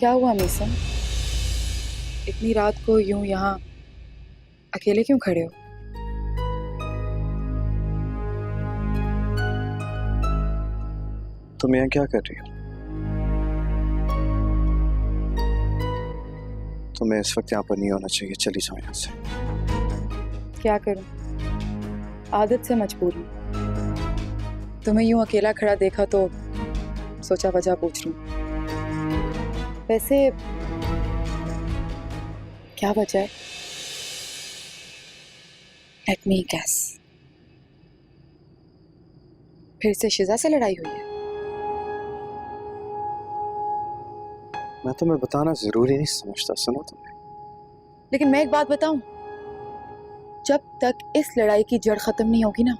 क्या हुआ मीसम? इतनी रात को यूं यहाँ अकेले क्यों खड़े हो? तुम यहाँ क्या कर रही हो? तुम्हें इस वक्त यहाँ पर नहीं होना चाहिए, चली जाओ यहाँ से। क्या करूं, आदत से मजबूर हूं। तुम्हें यूं अकेला खड़ा देखा तो सोचा वजह पूछ लूं। वैसे क्या वजह है? Let me guess. फिर से शिजा से लड़ाई हुई है? मैं तुम्हें बताना जरूरी नहीं समझता, सुनो तुम्हें। लेकिन मैं एक बात बताऊं, जब तक इस लड़ाई की जड़ खत्म नहीं होगी ना,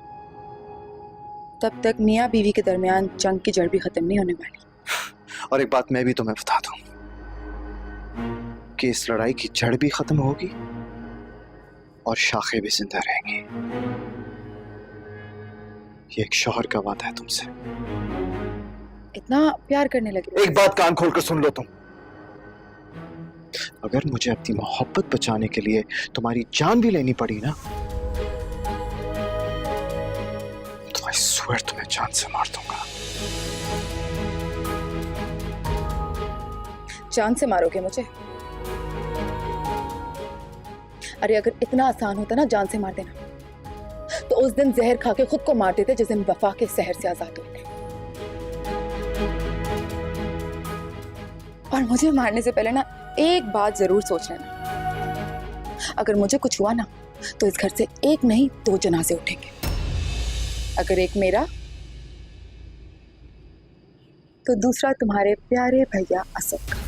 तब तक मियाँ बीवी के दरमियान जंग की जड़ भी खत्म नहीं होने वाली। और एक बात मैं भी तुम्हें बता दूं कि इस लड़ाई की जड़ भी खत्म होगी और शाखें भी जिंदा रहेंगी। ये एक शौहर का वादा है तुमसे। इतना प्यार करने लगे? एक बात कान खोलकर सुन लो तुम। अगर मुझे अपनी मोहब्बत बचाने के लिए तुम्हारी जान भी लेनी पड़ी ना, तो आई स्वेयर तुम्हें जान से मार दूंगा। जान से मारोगे मुझे? अरे अगर इतना आसान होता ना जान से मार देना, तो उस दिन जहर खा के खुद को मार देते जिस दिन वफा के सहर से आजाद होते। और मुझे मारने से पहले ना एक बात जरूर सोच लेना, अगर मुझे कुछ हुआ ना तो इस घर से एक नहीं 2 जनाजे उठेंगे। अगर एक मेरा तो दूसरा तुम्हारे प्यारे भैया असद का।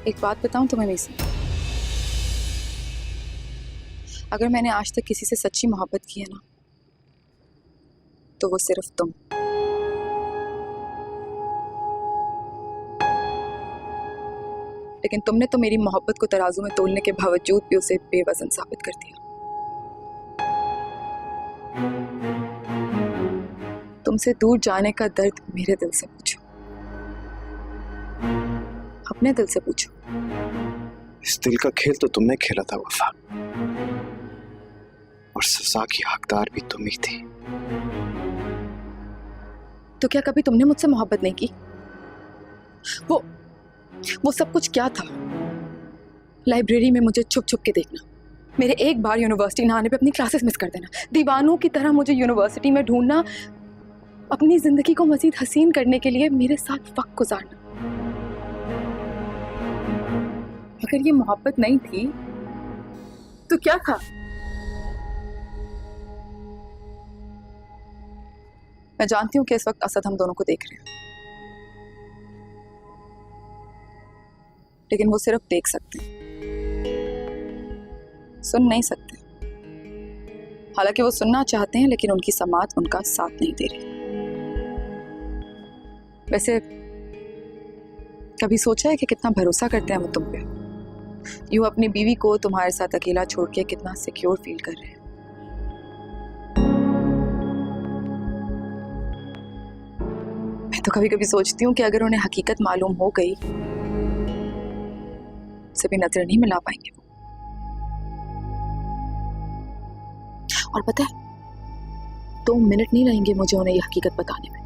एक बात बताऊं तुम्हें मीसम, अगर मैंने आज तक किसी से सच्ची मोहब्बत की है ना, तो वो सिर्फ तुम। लेकिन तुमने तो मेरी मोहब्बत को तराजू में तोलने के बावजूद भी उसे बेवजन साबित कर दिया। तुमसे दूर जाने का दर्द मेरे दिल से पूछो, अपने दिल से पूछो। इस दिल का खेल तो तुमने खेला था वफा, और सजा की हकदार भी तुम ही थी। तो क्या कभी तुमने मुझसे मोहब्बत नहीं की? वो सब कुछ क्या था? लाइब्रेरी में मुझे छुप छुप के देखना, मेरे एक बार यूनिवर्सिटी ना आने पे अपनी क्लासेस मिस कर देना, दीवानों की तरह मुझे यूनिवर्सिटी में ढूंढना, अपनी जिंदगी को मजीद हसीन करने के लिए मेरे साथ वक्त गुजारना। अगर ये मोहब्बत नहीं थी तो क्या था? मैं जानती हूं कि इस वक्त असद हम दोनों को देख रहे हैं, लेकिन वो सिर्फ देख सकते हैं, सुन नहीं सकते। हालांकि वो सुनना चाहते हैं, लेकिन उनकी समात उनका साथ नहीं दे रही। वैसे कभी सोचा है कि कितना भरोसा करते हैं वो तुम पे? यूं अपनी बीवी को तुम्हारे साथ अकेला छोड़ के कितना सिक्योर फील कर रहे हैं। मैं तो कभी कभी सोचती हूँ कि अगर उन्हें हकीकत मालूम हो गई, से भी नजर नहीं मिला पाएंगे वो। और पता है, 2 मिनट नहीं लगेंगे मुझे उन्हें ये हकीकत बताने में।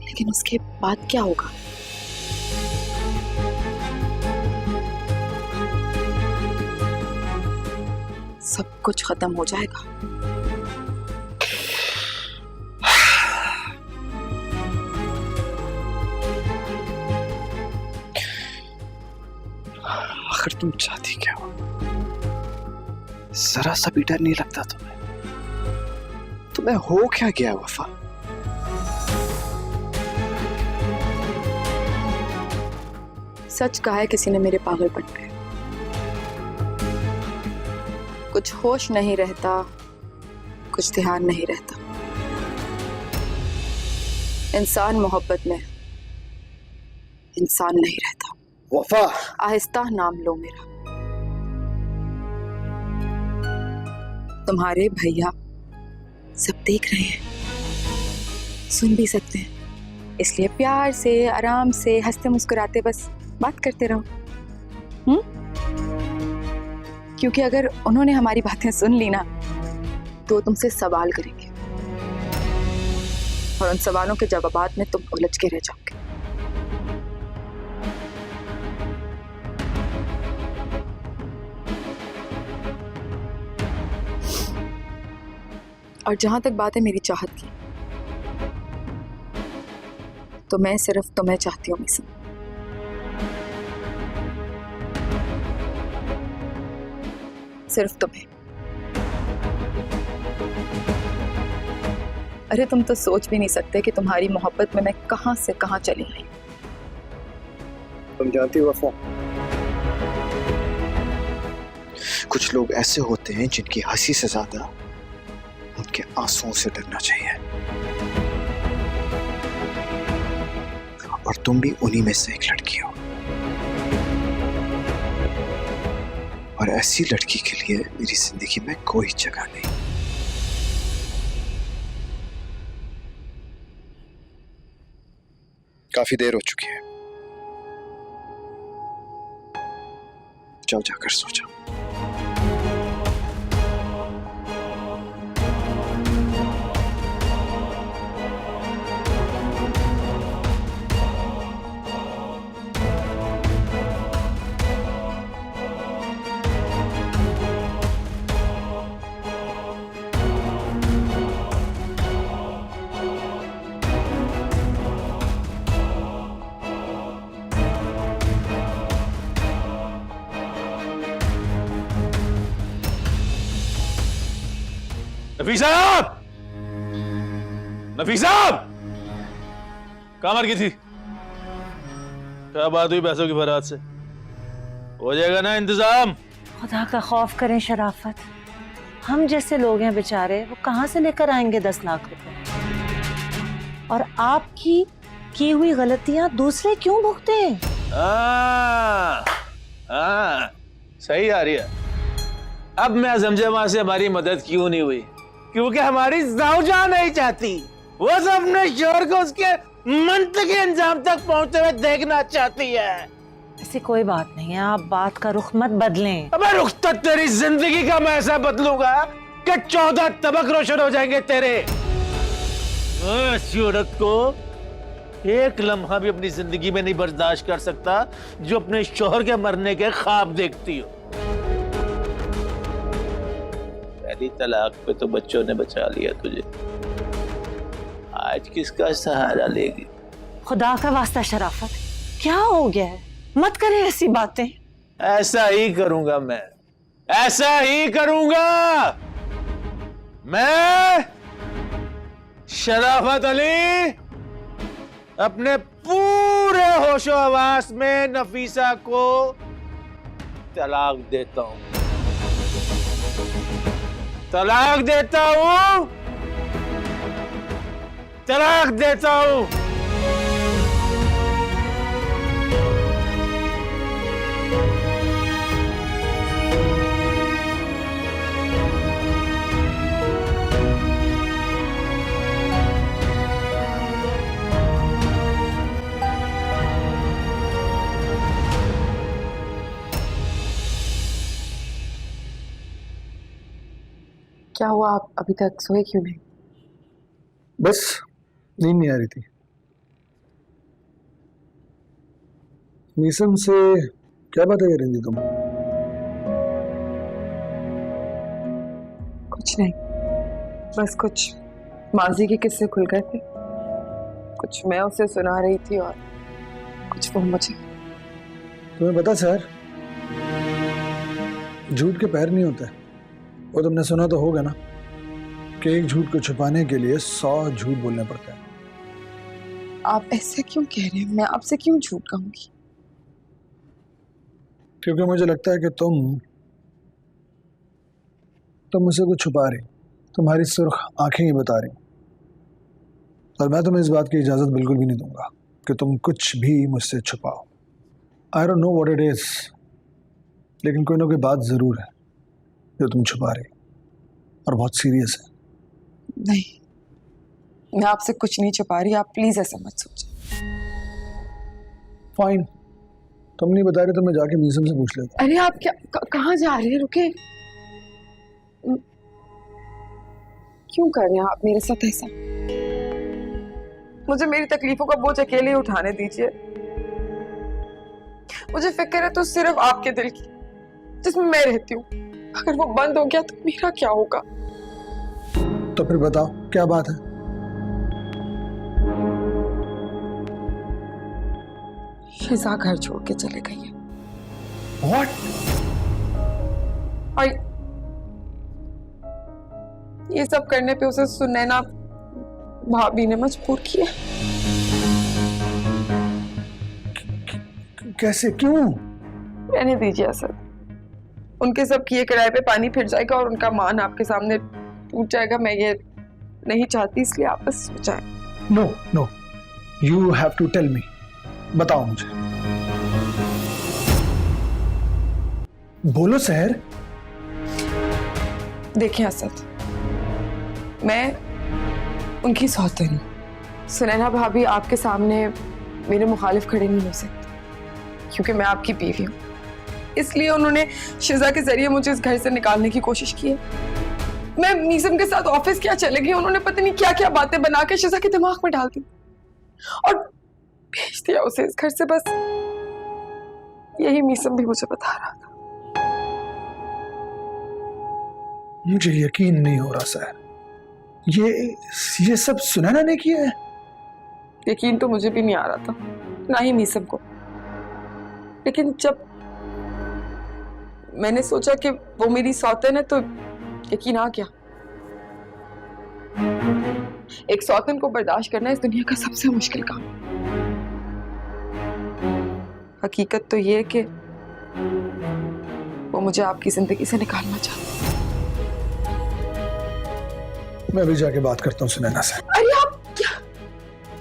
लेकिन उसके बाद क्या होगा? सब कुछ खत्म हो जाएगा। आखिर तुम चाहती क्या हो? जरा सा भी डर नहीं लगता तुम्हें? तुम्हें हो क्या गया वफा? सच कहा है किसी ने मेरे पागलपन पे। कुछ होश नहीं रहता, कुछ ध्यान नहीं रहता। इंसान मोहब्बत में इंसान नहीं रहता। वफा, आहिस्ता नाम लो मेरा। तुम्हारे भैया सब देख रहे हैं, सुन भी सकते हैं, इसलिए प्यार से आराम से हंसते मुस्कुराते बस बात करते रहो। क्योंकि अगर उन्होंने हमारी बातें सुन ली ना तो तुमसे सवाल करेंगे और उन सवालों के जवाबात में तुम उलझ के रह जाओगे। और जहां तक बात है मेरी चाहत की, तो मैं सिर्फ तुम्हें चाहती हूँ मिसन। सिर्फ तुम्हें। अरे तुम तो सोच भी नहीं सकते कि तुम्हारी मोहब्बत में मैं कहां से कहां चली गई। तुम जानती हो वफा, कुछ लोग ऐसे होते हैं जिनकी हंसी से ज्यादा उनके आंसुओं से डरना चाहिए, और तुम भी उन्हीं में से एक लड़की हो। और ऐसी लड़की के लिए मेरी जिंदगी में कोई जगह नहीं। काफी देर हो चुकी है, जाओ जाकर सो जाओ। नफीसा! नफीसा! कहाँ मर गई थी? क्या बात हुई पैसों की बारात से? हो जाएगा ना इंतजाम? खुदा का खौफ करें शराफत, हम जैसे लोग हैं बेचारे, वो कहाँ से लेकर आएंगे 10 लाख रुपए? और आपकी की हुई गलतियां दूसरे क्यों भुगते हैं? सही आ रही है। अब मैं जमजमा से हमारी मदद क्यों नहीं हुई? क्योंकि हमारी ज़ौजा नहीं चाहती, वो अपने शोहर को उसके मंतकी अंजाम तक पहुंचते हुए देखना चाहती है। ऐसी कोई बात नहीं है, आप बात का रुख मत बदलें। अबे रुख तो तेरी जिंदगी का मैं ऐसा बदलूंगा कि 14 तबक रोशन हो जाएंगे तेरे। ऐसी औरत को एक लम्हा भी अपनी जिंदगी में नहीं बर्दाश्त कर सकता जो अपने शोहर के मरने के ख्वाब देखती हो। पहली तलाक पे तो बच्चों ने बचा लिया तुझे, आज किसका सहारा लेगी? खुदा का वास्ता शराफत, क्या हो गया है? मत करें ऐसी बातें। ऐसा ही करूंगा मैं, ऐसा ही करूंगा मैं। शराफत अली अपने पूरे होशो हवास में नफीसा को तलाक देता हूं, तलाक देता हूं, तलाक देता हूं। क्या हुआ, आप अभी तक सोए क्यों नहीं? बस नींद नहीं आ रही थी। मीसम से क्या बातें कर रही थी तुम? कुछ नहीं, बस कुछ माजी के किस्से खुल गए थे, कुछ मैं उसे सुना रही थी और कुछ वो मुझे। तुम्हें पता सर, झूठ के पैर नहीं होते। वो तुमने सुना तो होगा ना कि एक झूठ को छुपाने के लिए 100 झूठ बोलने पड़ते हैं। आप ऐसे क्यों कह रहे हैं? मैं आपसे क्यों झूठ कहूंगी? क्योंकि मुझे लगता है कि तुम मुझसे कुछ छुपा रही, तुम्हारी सुर्ख आंखें ही बता रही, और मैं तुम्हें इस बात की इजाज़त बिल्कुल भी नहीं दूंगा कि तुम कुछ भी मुझसे छुपाओ। I don't know what it is, लेकिन कोई ना कोई बात ज़रूर है जो तुम छुपा रही, और बहुत सीरियस है। नहीं, मैं आपसे कुछ नहीं छुपा रही, आप प्लीज ऐसा मत सोचें। फाइन, तुम नहीं बता रही तो मैं जाके मीसम से पूछ लेता। अरे आप क्या कहाँ जा रहे हैं? रुके, क्यों कर रहे हैं आप मेरे साथ ऐसा? मुझे मेरी तकलीफों का बोझ अकेले ही उठाने दीजिए। मुझे फिक्र है तो सिर्फ आपके दिल की, जिसमें मैं रहती हूँ। अगर वो बंद हो गया तो मेरा क्या होगा? तो फिर बताओ क्या बात है? शिजा घर छोड़ के चले गई है। What? और ये सब करने पे उसे सुनैना भाभी ने मजबूर किया। कैसे, क्यों? रहने दीजिए असद, उनके सब किए किराए पे पानी फिर जाएगा और उनका मान आपके सामने टूट जाएगा। मैं ये नहीं चाहती, इसलिए आप बस सोचाएं। No no, you have to tell me, बताओ मुझे, बोलो सहर। देखिए असद, मैं उनकी सौतेन हूँ। सुनैना भाभी आपके सामने मेरे मुखालिफ खड़े नहीं हो सकते, क्योंकि मैं आपकी बीवी हूँ। इसलिए उन्होंने शिजा के जरिए मुझे इस घर से निकालने की कोशिश की है। मैं मीसम के साथ ऑफिस क्या चले गई, उन्होंने पता नहीं क्या क्या बातें बना के शिजा के दिमाग में डाल दी और भेज दिया उसे इस घर से। बस यही मीसम भी मुझे बता रहा था। मुझे यकीन नहीं हो रहा सहर, ये सब सुनैना ने किया है? यकीन तो मुझे भी नहीं आ रहा था, ना ही मीसम को। लेकिन जब मैंने सोचा कि वो मेरी सौतन है तो यकीन आ गया। एक सौतन को बर्दाश्त करना इस दुनिया का सबसे मुश्किल काम। हकीकत तो ये है कि वो मुझे आपकी जिंदगी से निकालना चाहता है। मैं भी जाके बात करता हूँ सुनैना से। अरे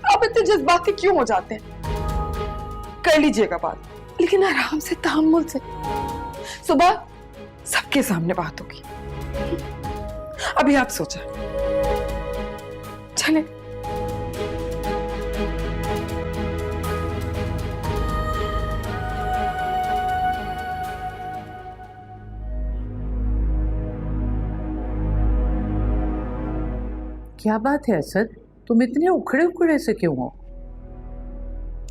आप इतने जज्बाती क्यों हो जाते हैं? कर लीजिएगा बात, लेकिन आराम से, तहम्मुल से। सुबह सबके सामने बात होगी। अभी आप सोचा, चले। क्या बात है असद, तुम इतने उखड़े उखड़े से क्यों हो?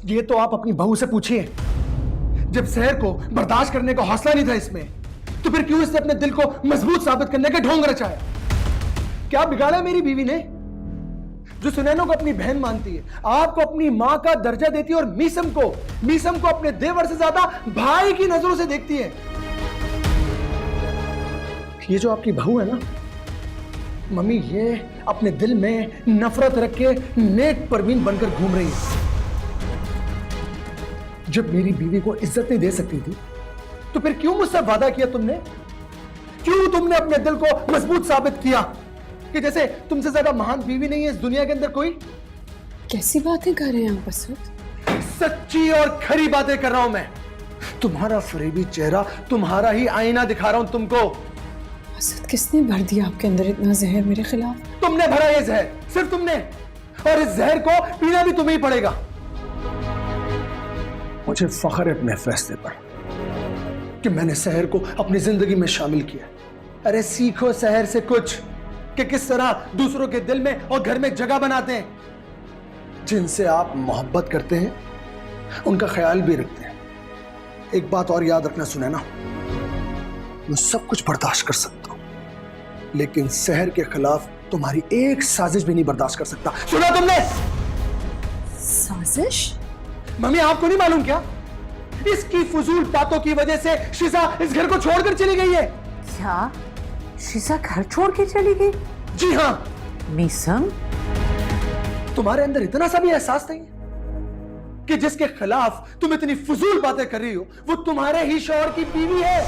ये तो आप अपनी बहू से पूछिए। जब सहर को बर्दाश्त करने का हौसला नहीं था इसमें, तो फिर क्यों इसने अपने दिल को मजबूत साबित करने का ढोंग रचाया? क्या बिगाड़ा मेरी बीवी ने, जो सुनैना को अपनी बहन मानती है, आपको अपनी मां का दर्जा देती है और मीसम को अपने देवर से ज्यादा भाई की नजरों से देखती है। ये जो आपकी बहू है ना मम्मी, ये अपने दिल में नफरत रख के नेक परवीन बनकर घूम रही है। जब मेरी बीवी को इज्जत नहीं दे सकती थी, तो फिर क्यों मुझसे वादा किया तुमने? क्यों तुमने अपने दिल को मजबूत साबित किया कि जैसे तुमसे ज्यादा महान बीवी नहीं है इस दुनिया के अंदर कोई? कैसी बातें कर रहे हैं आप असद? सच्ची और खरी बातें कर रहा हूं मैं। तुम्हारा फरेबी चेहरा, तुम्हारा ही आईना दिखा रहा हूं तुमको। असद, किसने भर दिया आपके अंदर इतना जहर मेरे खिलाफ? तुमने भरा ये जहर, सिर्फ तुमने, और इस जहर को पीना भी तुम्हें ही पड़ेगा। मुझे फख्र है अपने फैसले पर कि मैंने सहर को अपनी जिंदगी में शामिल किया। अरे सीखो सहर से कुछ, कि किस तरह दूसरों के दिल में और घर में जगह बनाते हैं। जिनसे आप मोहब्बत करते हैं उनका ख्याल भी रखते हैं। एक बात और याद रखना सुनैना, मैं सब कुछ बर्दाश्त कर सकता हूं, लेकिन सहर के खिलाफ तुम्हारी एक साजिश भी नहीं बर्दाश्त कर सकता। सुना तुमने? साजिश? मम्मी, आपको नहीं मालूम क्या? इसकी फजूल बातों की वजह से शिजा इस घर को छोड़कर चली गई है। क्या शिजा घर छोड़ के चली गई? जी हाँ। मीसम, तुम्हारे अंदर इतना सा भी एहसास नहीं कि जिसके खिलाफ तुम इतनी फजूल बातें कर रही हो वो तुम्हारे ही शौहर की बीवी है।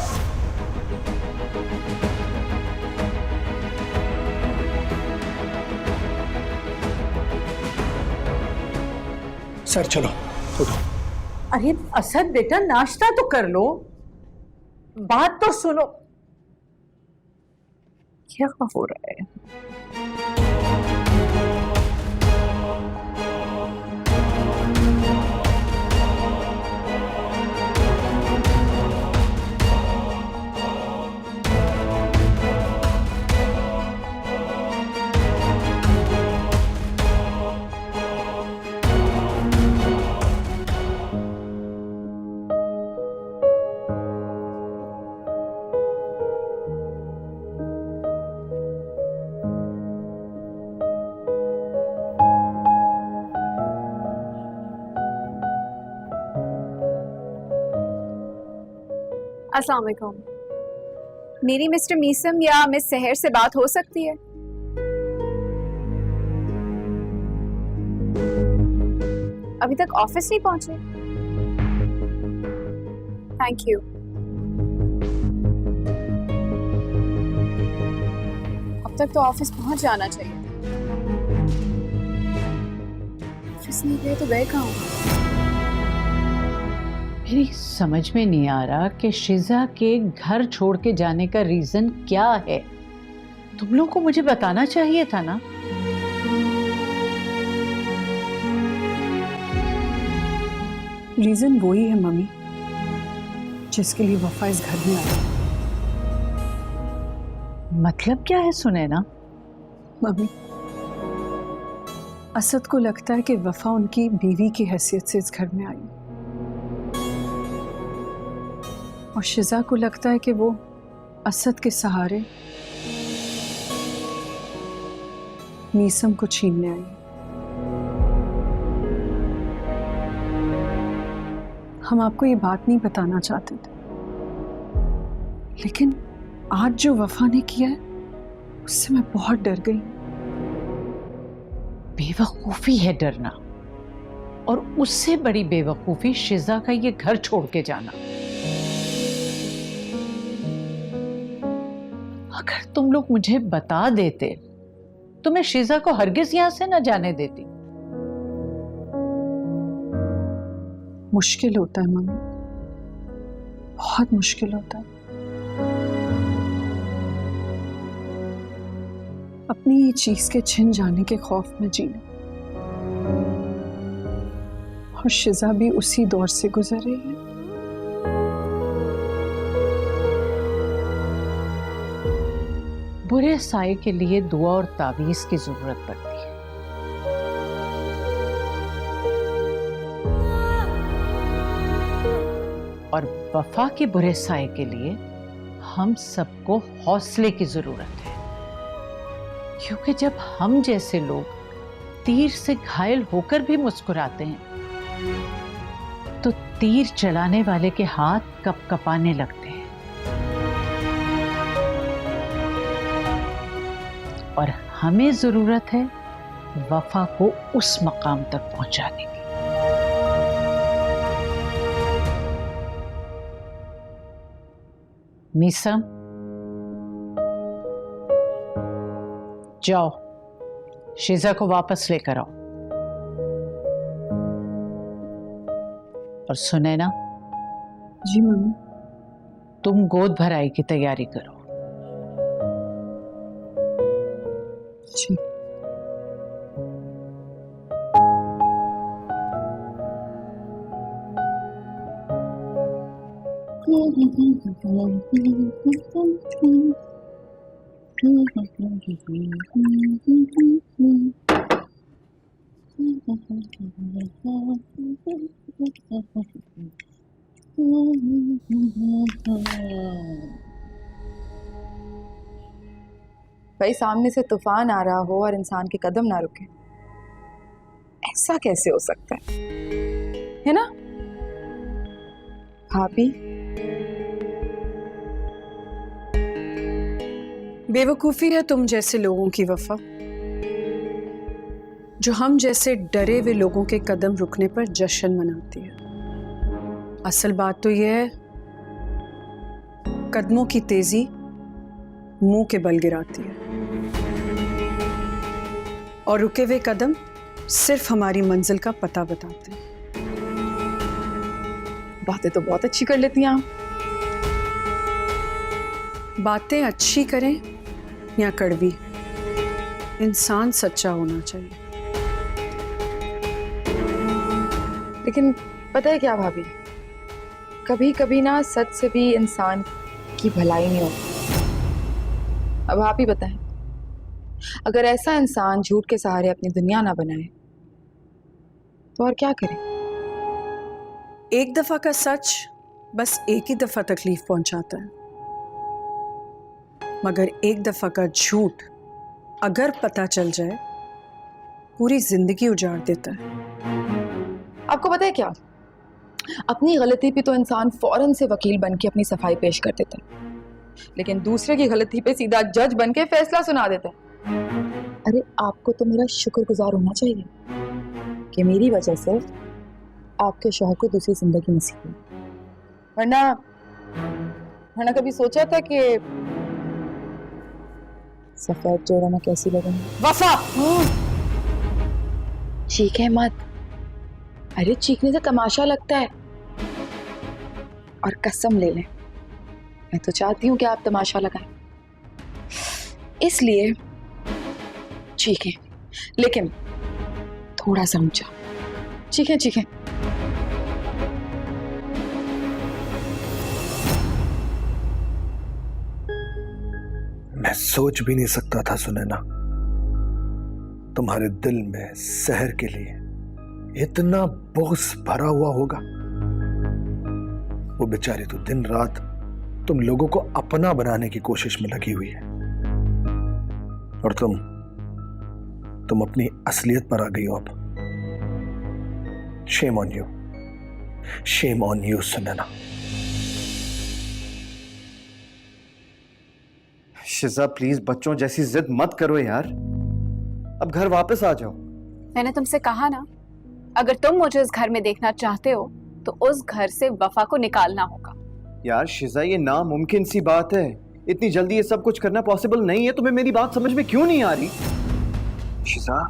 सर चलो उठो। अरे असद बेटा, नाश्ता तो कर लो, बात तो सुनो। क्या हो रहा है? अस्सलाम वालेकुम। मेरी मिस्टर मीसम या मिस सहर से बात हो सकती है? अभी तक ऑफिस नहीं पहुंचे? Thank you. अब तक तो ऑफिस पहुंच जाना चाहिए। ऑफिस नहीं गए तो गए कहाँ? मेरी समझ में नहीं आ रहा कि शिजा के घर छोड़ के जाने का रीजन क्या है। तुम लोग को मुझे बताना चाहिए था ना। रीजन वही है मम्मी जिसके लिए वफा इस घर में आई। मतलब क्या है सुनैना? मम्मी, असद को लगता है कि वफा उनकी बीवी की हैसियत से इस घर में आई और शिजा को लगता है कि वो असद के सहारे मीसम को छीनने आई। हम आपको ये बात नहीं बताना चाहते थे, लेकिन आज जो वफा ने किया है उससे मैं बहुत डर गई। बेवकूफी है डरना, और उससे बड़ी बेवकूफी शिजा का ये घर छोड़ के जाना। अगर तुम लोग मुझे बता देते तो मैं शिजा को हरगिज यहां से न जाने देती। मुश्किल होता है मम्मी, बहुत मुश्किल होता है। अपनी ये चीज के छिन जाने के खौफ में जीना, और शिजा भी उसी दौर से गुजर रही है। बुरे साये के लिए दुआ और तावीज की जरूरत पड़ती है। और वफा के बुरे साये के लिए हम सबको हौसले की जरूरत है, क्योंकि जब हम जैसे लोग तीर से घायल होकर भी मुस्कुराते हैं तो तीर चलाने वाले के हाथ कपकपाने लगते हैं। और हमें जरूरत है वफा को उस मकाम तक पहुंचाने की। मीसम, जाओ शिजा को वापस लेकर आओ। और सुनैना, जी मम्मी। तुम गोद भराई की तैयारी करो। जी। भाई, सामने से तूफान आ रहा हो और इंसान के कदम ना रुके, ऐसा कैसे हो सकता है ना भाभी? बेवकूफी है तुम जैसे लोगों की वफा। जो हम जैसे डरे हुए लोगों के कदम रुकने पर जश्न मनाती है। असल बात तो यह है, कदमों की तेजी मुंह के बल गिराती है और रुके हुए कदम सिर्फ हमारी मंजिल का पता बताते हैं। बातें तो बहुत अच्छी कर लेती हैं आप। बातें अच्छी करें या कड़वी, इंसान सच्चा होना चाहिए। लेकिन पता है क्या भाभी, कभी कभी ना सच से भी इंसान की भलाई नहीं होती। अब आप ही बताएं, अगर ऐसा इंसान झूठ के सहारे अपनी दुनिया ना बनाए तो और क्या करे? एक दफा का सच बस एक ही दफा तकलीफ पहुंचाता है, मगर एक दफा का झूठ अगर पता चल जाए पूरी जिंदगी उजाड़ देता है। आपको पता है क्या, अपनी गलती पे तो इंसान फौरन से वकील बन के अपनी सफाई पेश कर देता है, लेकिन दूसरे की गलती पे सीधा जज बन के फैसला सुना देता है। अरे आपको तो मेरा शुक्रगुजार होना चाहिए कि मेरी वजह से आपके शौहर को दूसरी जिंदगी नसीब हुई। वरना कभी सोचा था कि सफेद जोड़ा में कैसी लगेंगी? वफा, चीखे मत। अरे चीखने से तमाशा लगता है। और कसम ले लें, मैं तो चाहती हूं कि आप तमाशा लगाएं, इसलिए चीखें, लेकिन थोड़ा सा ऊंचा चीखें। चीखें। मैं सोच भी नहीं सकता था सुनैना, तुम्हारे दिल में सहर के लिए इतना बोझ भरा हुआ होगा। वो बेचारी तो दिन रात तुम लोगों को अपना बनाने की कोशिश में लगी हुई है, और तुम अपनी असलियत पर आ गई हो अब। Shame on you, shame on you Sunaina. शिजा please बच्चों जैसी जिद मत करो यार, अब घर वापस आ जाओ। मैंने तुमसे कहा ना, अगर तुम मुझे इस घर में देखना चाहते हो तो उस घर से वफा को निकालना होगा। यार शिजा ये नामुमकिन सी बात है, इतनी जल्दी ये सब कुछ करना पॉसिबल नहीं है। तुम्हें मेरी बात समझ में क्यों नहीं आ रही? शिजा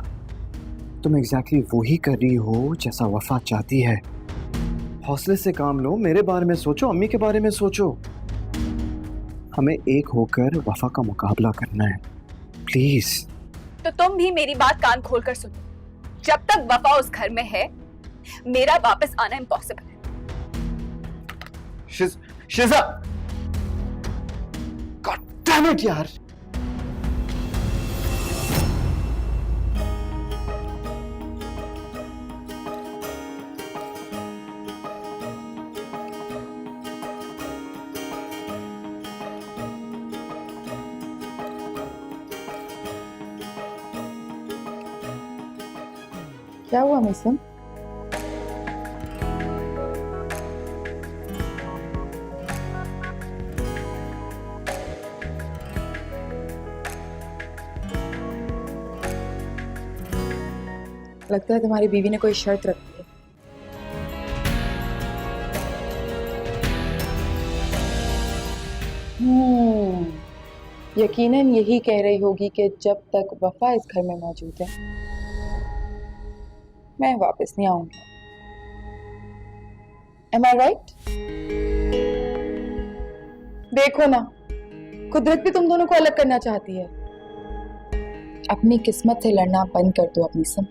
तुम एग्जैक्टली वही कर रही हो जैसा वफा चाहती है। हौसले से काम लो, मेरे बारे में सोचो, अम्मी के बारे में सोचो। हमें एक होकर वफा का मुकाबला करना है, प्लीज। तो तुम भी मेरी बात कान खोल कर सुनो, जब तक वफा उस घर में है मेरा वापस आना इम्पॉसिबल है। शिजा, गॉड डैम इट यार। क्या हुआ मिसम? लगता है तुम्हारी बीवी ने कोई शर्त रखी है। यकीनन यही कह रही होगी कि जब तक वफा इस घर में मौजूद है मैं वापस नहीं आऊंगी। Am I right? देखो ना, कुदरत भी तुम दोनों को अलग करना चाहती है। अपनी किस्मत से लड़ना बंद कर दो अपनी सम।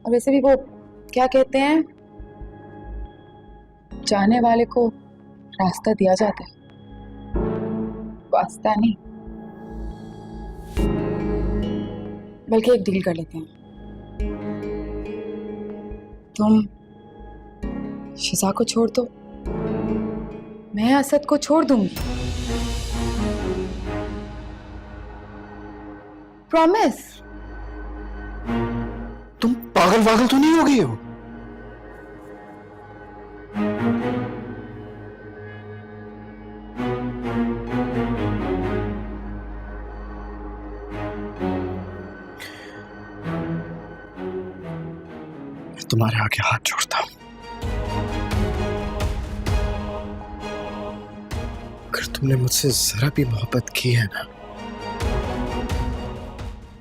और वैसे भी वो क्या कहते हैं, जाने वाले को रास्ता दिया जाता है, वास्ता नहीं। बल्कि एक डील कर लेते हैं, तुम शिजा को छोड़ दो, मैं असद को छोड़ दूंगी। प्रॉमिस। तुम पागल वागल तो नहीं हो गई हो? तुम्हारे आगे हाथ जोड़ता हूं। अगर तुमने मुझसे जरा भी मोहब्बत की है ना,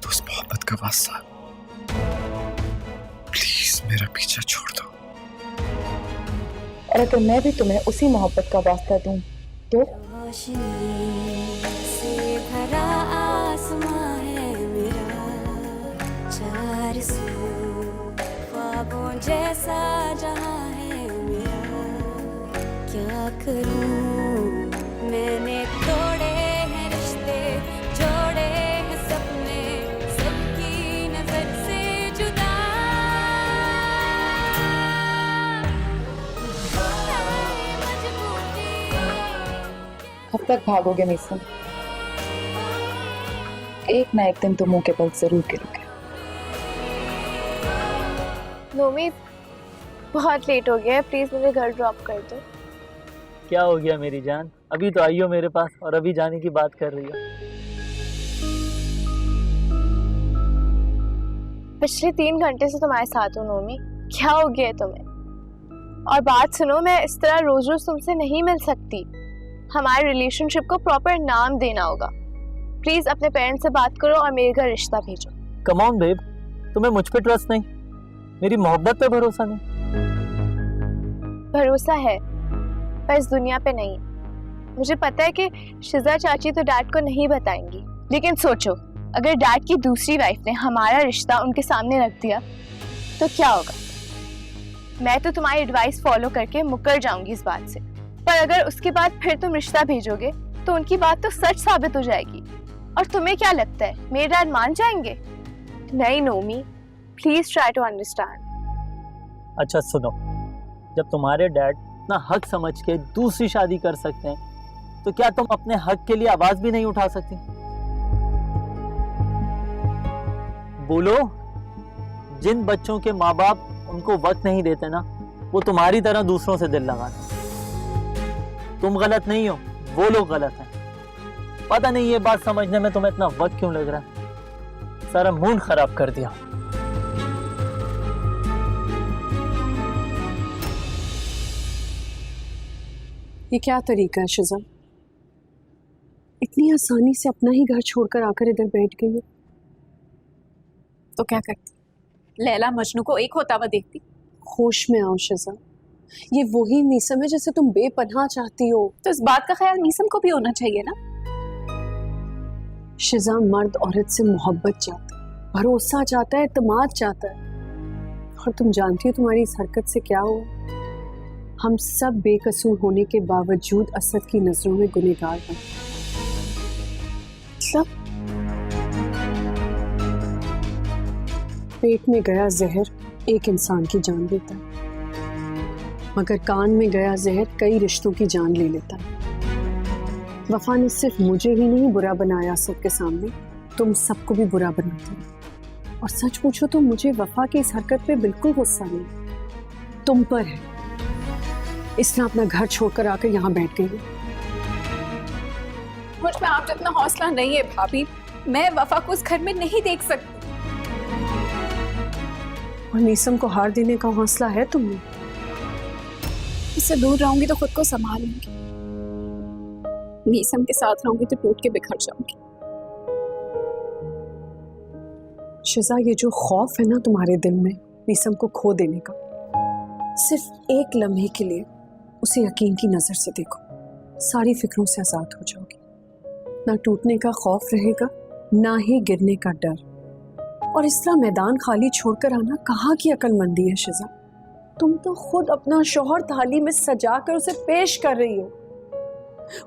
तो उस मोहब्बत का वास्ता प्लीज मेरा पीछा छोड़ दो। और अगर मैं भी तुम्हें उसी मोहब्बत का वास्ता दूं तो? से भरा आसमां है मेरा, चार सू ख्वाबों जैसा जहां है मेरा, क्या करूं मैंने तोड़े हैं रिश्ते, जोड़े हैं सपने, सबकी नजर से जुदा। कब तक भागोगे मीसम? एक ना एक दिन तुम मुंह के बल जरूर गिरोगे। नोमी, बहुत लेट हो गया है, प्लीज मुझे घर ड्रॉप कर दो। क्या हो गया मेरी जान? अभी तो आई हो मेरे पास और अभी जाने की बात कर रही हो। पिछले 3 घंटे से तुम्हारे साथ हूँ नोमी, क्या हो गया है तुम्हें? और बात सुनो, मैं इस तरह रोज रोज तुमसे नहीं मिल सकती। हमारे रिलेशनशिप को प्रॉपर नाम देना होगा। प्लीज अपने पेरेंट्स से बात करो और मेरे घर रिश्ता भेजो। कम ऑन बेब, तुम्हें मुझ पे ट्रस्ट नहीं, मेरी मोहब्बत पे भरोसा नहीं? भरोसा है पर इस दुनिया पे नहीं। मुझे पता है कि शिजा चाची तो डैड को नहीं बताएंगी, लेकिन सोचो अगर डैड की दूसरी वाइफ ने हमारा रिश्ता उनके सामने रख दिया तो क्या होगा? मैं तो तुम्हारी एडवाइस फॉलो करके मुकर जाऊंगी इस बात से, पर अगर उसके बाद फिर तुम रिश्ता भेजोगे तो उनकी बात तो सच साबित हो जाएगी। और तुम्हें क्या लगता है मेरे डैड मान जाएंगे? नहीं Nomi, please try to understand. अच्छा सुनो, जब तुम्हारे डैड इतना हक समझ के दूसरी शादी कर सकते हैं तो क्या तुम अपने हक के लिए आवाज भी नहीं उठा सकती? बोलो, जिन बच्चों के माँ बाप उनको वक्त नहीं देते ना, वो तुम्हारी तरह दूसरों से दिल लगाते। तुम गलत नहीं हो, वो लोग गलत हैं। पता नहीं ये बात समझने में तुम्हें इतना वक्त क्यों लग रहा है। सारा मूड खराब कर दिया। ये क्या तरीका है शिजा? इतनी आसानी से अपना ही घर छोड़कर आकर इधर बैठ गई हो। तो क्या करती? लैला मजनू को एक होता हुआ देखती? होश में आओ शिजा, ये वही मीसम है जिसे तुम बेपनाह चाहती हो। तो इस बात का ख्याल मीसम को भी होना चाहिए ना। शिजा, मर्द औरत से मोहब्बत चाहता है, भरोसा चाहता है, एतमाद चाहता है, और तुम जानती हो तुम्हारी इस हरकत से क्या हुआ? हम सब बेकसूर होने के बावजूद असद की नजरों में गुनहगार बन। सब पेट में गया जहर एक इंसान की जान लेता है, मगर कान में गया जहर कई रिश्तों की जान ले लेता है। वफा ने सिर्फ मुझे ही नहीं बुरा बनाया सबके सामने, तुम सबको भी बुरा बनाती है। और सच पूछो तो मुझे वफा की इस हरकत पे बिल्कुल गुस्सा नहीं, तुम पर है। इसने अपना घर छोड़कर आकर यहाँ बैठ गई। मुझ में आप जितना हौसला नहीं है भाभी, मैं वफा को उस घर में नहीं देख सकती। और मीसम को हार देने का हौसला है तुम्हें? इससे दूर रहूंगी तो खुद को संभालूंगी, मीसम के साथ रहूंगी तो टूट के बिखर जाऊंगी। शिजा, ये जो खौफ है ना तुम्हारे दिल में मीसम को खो देने का, सिर्फ एक लम्हे के लिए उसे यकीन की नजर से देखो, सारी फिक्रों से आजाद हो जाओगी। ना टूटने का खौफ रहेगा, ना ही गिरने का डर। और इस तरह मैदान खाली छोड़कर आना कहाँ की अक्लमंदी है शिजा? तुम तो खुद अपना शौहर थाली में सजा कर उसे पेश कर रही हो,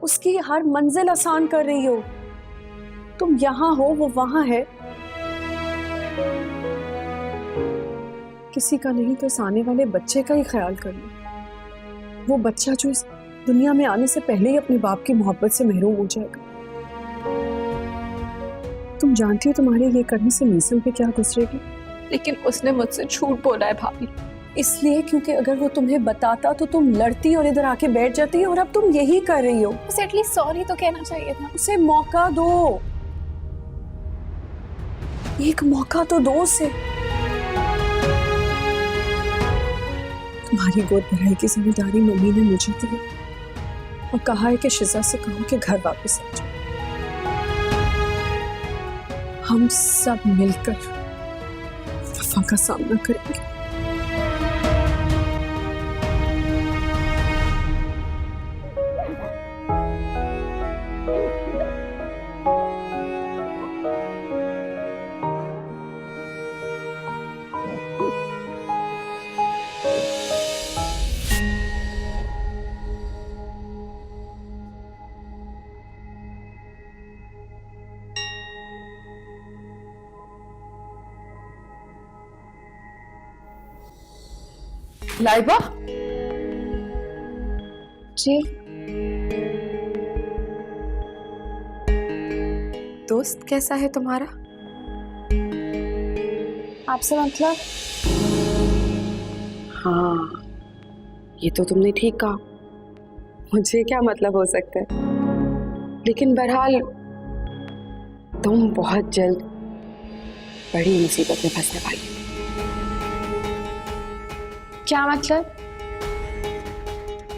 उसकी हर मंजिल आसान कर रही हो। तुम यहाँ हो, वो वहां है। किसी का नहीं तो इस आने वाले बच्चे का ही ख्याल कर लो, वो बच्चा जो इस दुनिया में आने से पहले ही अपने बाप की मोहब्बत से महरूम हो जाएगा। तुम जानती हो तुम्हारे ये करने से मीसम पे क्या गुजरेगी? लेकिन उसने मुझसे झूठ बोला है भाभी। इसलिए क्योंकि अगर वो तुम्हें बताता तो तुम लड़ती और इधर आके बैठ जाती, और अब तुम यही कर रही हो। उसे एटलीस्ट सॉरी तो कहना चाहिए था। उसे मौका दो, एक मौका तो दो उसे। तुम्हारी गोद भराई की जिम्मेदारी मम्मी ने मुझे दी है और कहा है कि शिजा से कहो कि घर वापस आ जाओ। हम सब मिलकर वफा का सामना करेंगे। लाइबा, जी दोस्त कैसा है तुम्हारा? आपसे मतलब? हाँ, ये तो तुमने ठीक कहा। मुझे क्या मतलब हो सकता है, लेकिन बहरहाल तुम बहुत जल्द बड़ी मुसीबत में फंसने वाली हो। क्या मतलब?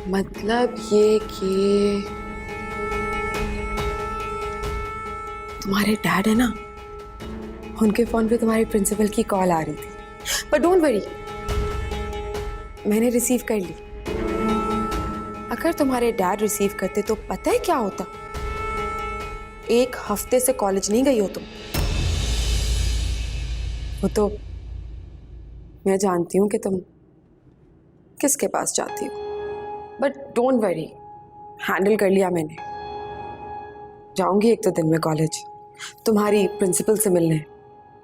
मतलब ये कि तुम्हारे डैड है ना, उनके फोन पे तुम्हारे प्रिंसिपल की कॉल आ रही थी, पर डोंट वरी, मैंने रिसीव कर ली। अगर तुम्हारे डैड रिसीव करते तो पता है क्या होता? 1 हफ्ते से कॉलेज नहीं गई हो तुम। वो तो मैं जानती हूँ कि तुम किसके पास जाती हो, बट डोंट वरी, हैंडल कर लिया मैंने। जाऊंगी 1-2 दिन में कॉलेज तुम्हारी प्रिंसिपल से मिलने,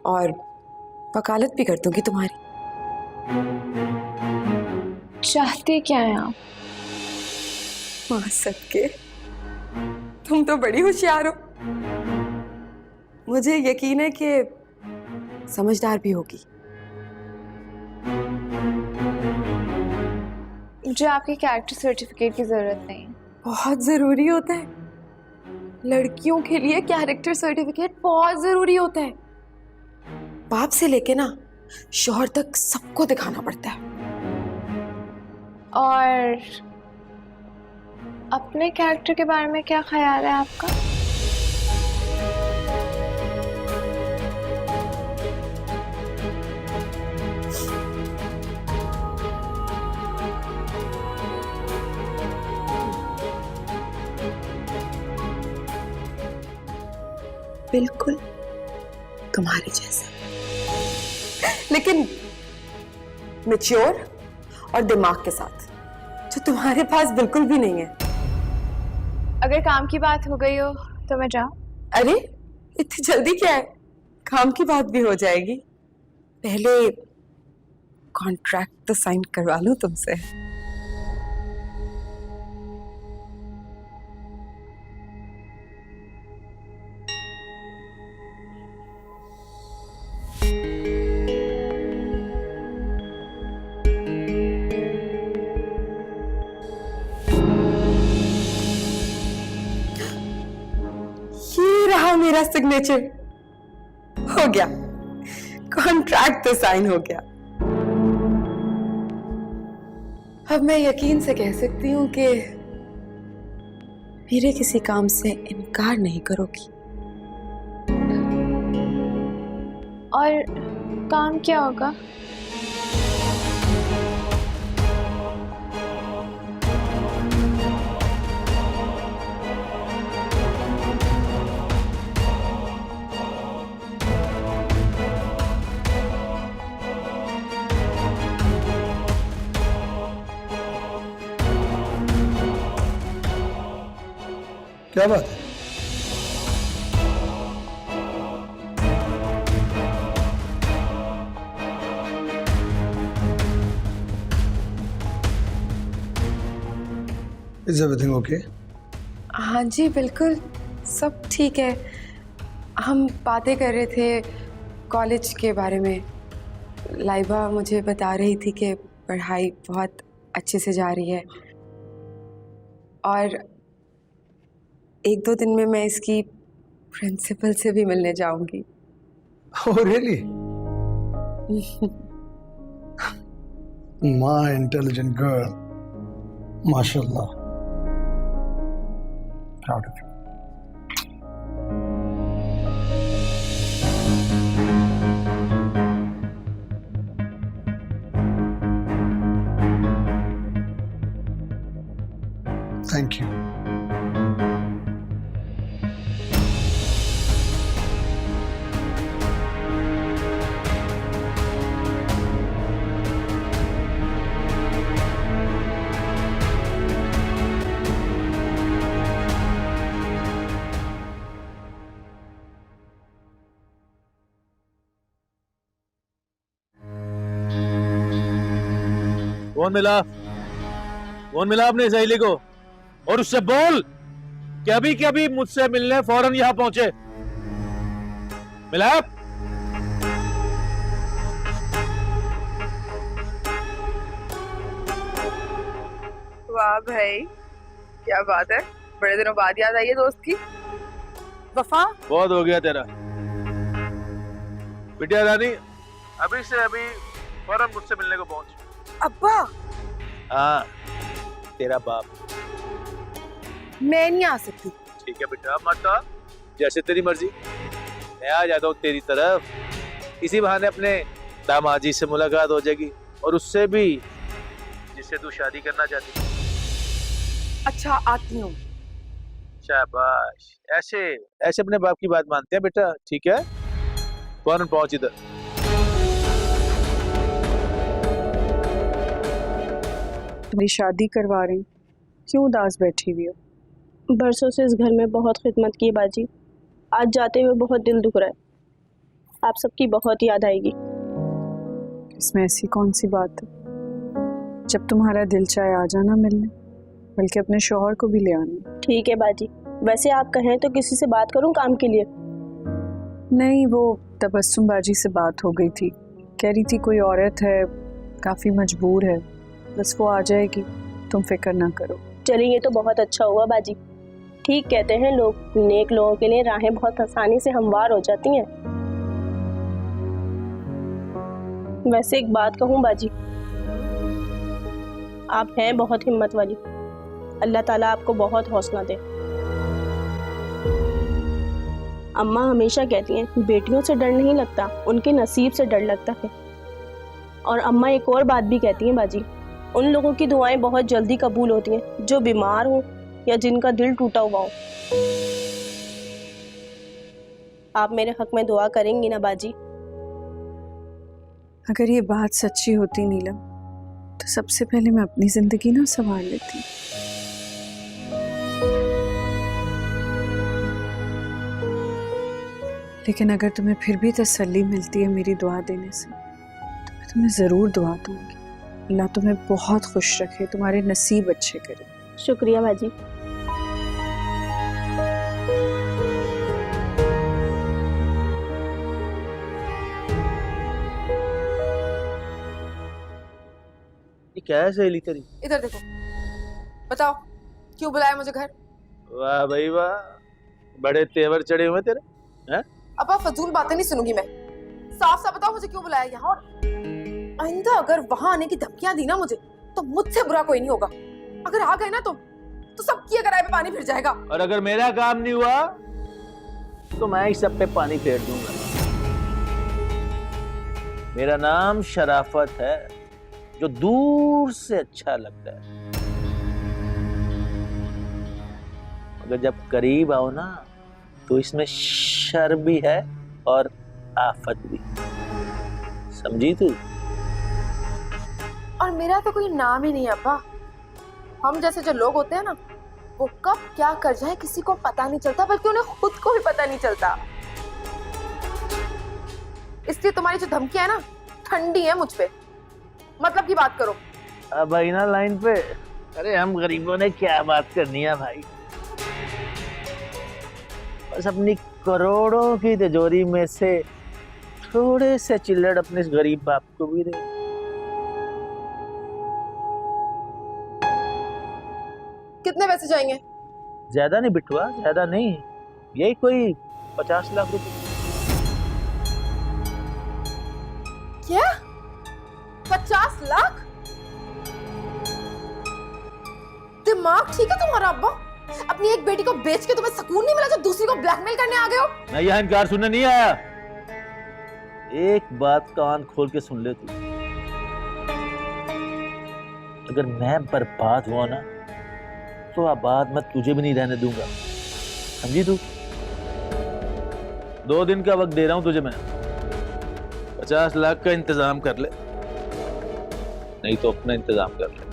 और वकालत भी कर दूंगी तुम्हारी। चाहते क्या हैं आप? मां सदके, तुम तो बड़ी होशियार हो। मुझे यकीन है कि समझदार भी होगी। मुझे आपके कैरेक्टर सर्टिफिकेट की जरूरत नहीं। बहुत जरूरी होता है, लड़कियों के लिए कैरेक्टर सर्टिफिकेट बहुत जरूरी होता है। बाप से लेके ना शौहर तक सबको दिखाना पड़ता है। और अपने कैरेक्टर के बारे में क्या ख्याल है आपका? बिल्कुल तुम्हारे जैसा, लेकिन मैच्योर और दिमाग के साथ, जो तुम्हारे पास बिल्कुल भी नहीं है। अगर काम की बात हो गई हो तो मैं जाऊं? अरे इतनी जल्दी क्या है, काम की बात भी हो जाएगी। पहले कॉन्ट्रैक्ट तो साइन करवा लूं तुमसे। ये रहा मेरा सिग्नेचर, हो गया, कॉन्ट्रैक्ट तो साइन हो गया। अब मैं यकीन से कह सकती हूँ कि मेरे किसी काम से इनकार नहीं करोगी। और काम क्या होगा? क्या बात है? Is everything okay? हाँ जी बिल्कुल, सब ठीक है। हम बातें कर रहे थे कॉलेज के बारे में। लाइबा मुझे बता रही थी कि पढ़ाई बहुत अच्छे से जा रही है, और 1-2 दिन में मैं इसकी प्रिंसिपल से भी मिलने जाऊंगी। Oh, really? My intelligent girl. MashaAllah. Proud of you. Thank you. कौन मिला अपने सहेली को और उससे बोल कि अभी के अभी मुझसे मिलने फौरन यहां पहुंचे। मिला? वाह भाई, क्या बात है, बड़े दिनों बाद याद आई है दोस्त की। वफा, बहुत हो गया तेरा। बिटिया रानी, अभी से अभी फौरन मुझसे मिलने को पहुंच। अब्बा। हाँ, तेरा बाप। मैं नहीं आ सकती। ठीक है बेटा, मत आ, जैसे तेरी मर्जी। मैं आ जाता हूँ तेरी तरफ, इसी बहाने अपने दामाद जी से मुलाकात हो जाएगी और उससे भी जिससे तू शादी करना चाहती। अच्छा, आती हूँ। शाबाश, ऐसे ऐसे अपने बाप की बात मानते हैं बेटा। ठीक है, फौरन पहुंच इधर। तुम्हारी शादी करवा रहे हैं, क्यों उदास बैठी हुई हो? बरसों से इस घर में बहुत खिदमत की बाजी, आज जाते हुए बहुत दिल दुख रहा है। आप सबकी बहुत याद आएगी। इसमें ऐसी कौन सी बात है? जब तुम्हारा दिल चाहे आ जाना मिलने, बल्कि अपने शौहर को भी ले आना। ठीक है बाजी, वैसे आप कहें तो किसी से बात करूं काम के लिए? नहीं, वो तबस्सुम बाजी से बात हो गई थी, कह रही थी कोई औरत है काफ़ी मजबूर है, बस वो आ जाएगी, तुम फिक्र ना करो। चलिए, ये तो बहुत अच्छा हुआ बाजी। ठीक कहते हैं लोग, नेक लोगों के लिए राहें बहुत आसानी से हमवार हो जाती हैं। वैसे एक बात कहूँ बाजी, आप हैं बहुत हिम्मत वाली। अल्लाह ताला आपको बहुत हौसला दे। अम्मा हमेशा कहती हैं बेटियों से डर नहीं लगता, उनके नसीब से डर लगता है। और अम्मा एक और बात भी कहती हैं बाजी, उन लोगों की दुआएं बहुत जल्दी कबूल होती हैं जो बीमार हो या जिनका दिल टूटा हुआ हो। आप मेरे हक में दुआ करेंगी ना बाजी? अगर ये बात सच्ची होती नीलम, तो सबसे पहले मैं अपनी जिंदगी ना संवार लेती। लेकिन अगर तुम्हें फिर भी तसल्ली मिलती है मेरी दुआ देने से, तो मैं तुम्हें ज़रूर दुआ दूंगी। अल्लाह तुम्हें बहुत खुश रखे, तुम्हारे नसीब अच्छे करे। शुक्रिया बाजी। ये क्या है सहेली तेरी? इधर देखो, बताओ क्यों बुलाया मुझे घर? वाह भाई वाह, बड़े तेवर चढ़े हुए तेरे हैं? अब फजूल बातें नहीं सुनूंगी मैं। साफ साफ बताओ मुझे क्यों बुलाया यहाँ, और आइंदा अगर वहां आने की धमकियां दी ना मुझे, तो मुझसे बुरा कोई नहीं होगा। अगर आ गए ना तुम, तो सबकी अगर आए पे पानी फिर जाएगा। और अगर मेरा काम नहीं हुआ तो मैं इस सब पे पानी फेर दूंगा। मेरा नाम शराफत है, जो दूर से अच्छा लगता है, मगर जब करीब आओ ना तो इसमें शर भी है और आफत भी। समझी तू? और मेरा तो कोई नाम ही नहीं है अब्बा। हम जैसे जो लोग होते हैं ना, वो कब क्या कर जाए किसी को पता नहीं चलता, बल्कि उन्हें खुद को भी पता नहीं चलता। इसलिए तुम्हारी जो धमकियां है ना, ठंडी है मुझ पे। मतलब की बात करो। अब भाई ना लाइन पे। अरे हम गरीबों ने क्या बात करनी है भाई, बस अपनी करोड़ों की तिजोरी में से थोड़े से चिल्लड़ अपने इस गरीब बाप को भी दे। कितने पैसे चाहिए? ज्यादा नहीं बिटुआ, ज्यादा नहीं, यही कोई 50 लाख रुपए। क्या? 50 लाख? दिमाग ठीक है तुम्हारा अब्बा? अपनी एक बेटी को बेच के तुम्हें सुकून नहीं मिला जो दूसरी को ब्लैकमेल करने आ गए हो? मैं यहाँ इनकार सुनने नहीं आया। एक बात कान खोल के सुन ले तू, अगर मैं बर्बाद हुआ ना तो आबाद मैं तुझे भी नहीं रहने दूंगा, समझी तू? 2 दिन का वक्त दे रहा हूं तुझे मैं। 50 लाख का इंतजाम कर ले, नहीं तो अपना इंतजाम कर ले।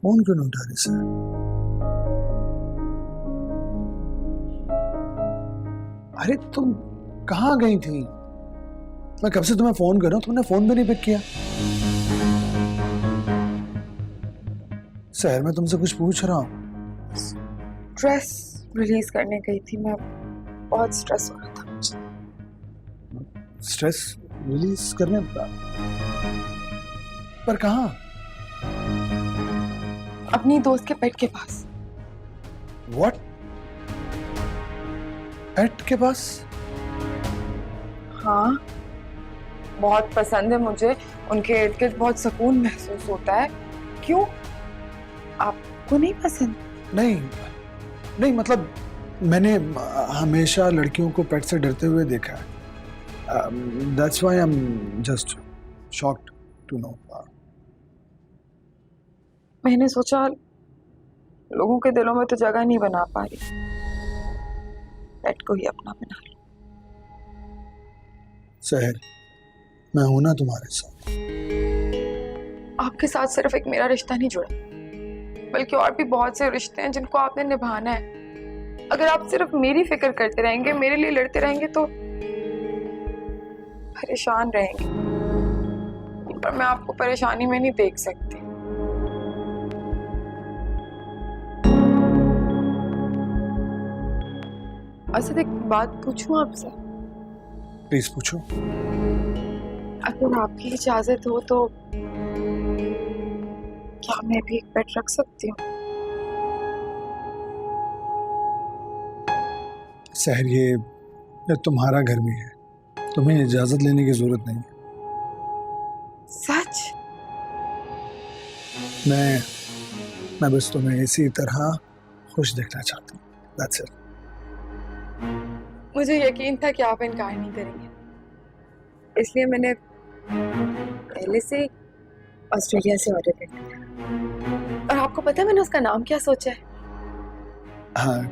फोन क्यों नहीं उठा रही सर? अरे तुम कहाँ गई थी? मैं कब से तुम्हें फोन कर रहा हूं, तुमने फोन भी नहीं पिक किया। शहर में तुमसे कुछ पूछ रहा हूँ। स्ट्रेस रिलीज करने गई थी मैं, बहुत स्ट्रेस हो रहा था मुझे। स्ट्रेस रिलीज करने पर कहाँ? अपनी दोस्त के पेट के पास। व्हाट? पेट के पास? हाँ, बहुत पसंद है मुझे, उनके इर्द गिर्द बहुत सुकून महसूस होता है। क्यों, आपको नहीं पसंद? नहीं नहीं, मतलब मैंने हमेशा लड़कियों को पेट से डरते हुए देखा है। That's why I am just shocked to know. मैंने सोचा लोगों के दिलों में तो जगह नहीं बना पा रही, पेट को ही अपना बना लो। सहर, मैं हूं ना तुम्हारे साथ। आपके साथ सिर्फ एक मेरा रिश्ता नहीं जुड़ा, बल्कि और भी बहुत से रिश्ते हैं जिनको आपने निभाना है। अगर आप सिर्फ मेरी फिक्र करते रहेंगे, मेरे लिए लड़ते रहेंगे तो परेशान रहेंगे, पर मैं आपको परेशानी में नहीं देख सकती। असद, एक बात पूछूं आपसे? प्लीज पूछो। अगर आपकी इजाजत हो तो क्या मैं भी एक पेट रख सकती हूँ? सहर, ये तुम्हारा घर भी है, तुम्हें इजाजत लेने की जरूरत नहीं है। सच? मैं बस तुम्हें इसी तरह खुश देखना चाहता हूँ। That's it. मुझे यकीन था कि आप इनकार नहीं करेंगे, इसलिए मैंने पहले से ऑस्ट्रेलिया से ऑर्डर कर दिया। और आपको पता है मैंने उसका नाम क्या सोचा है? हाँ,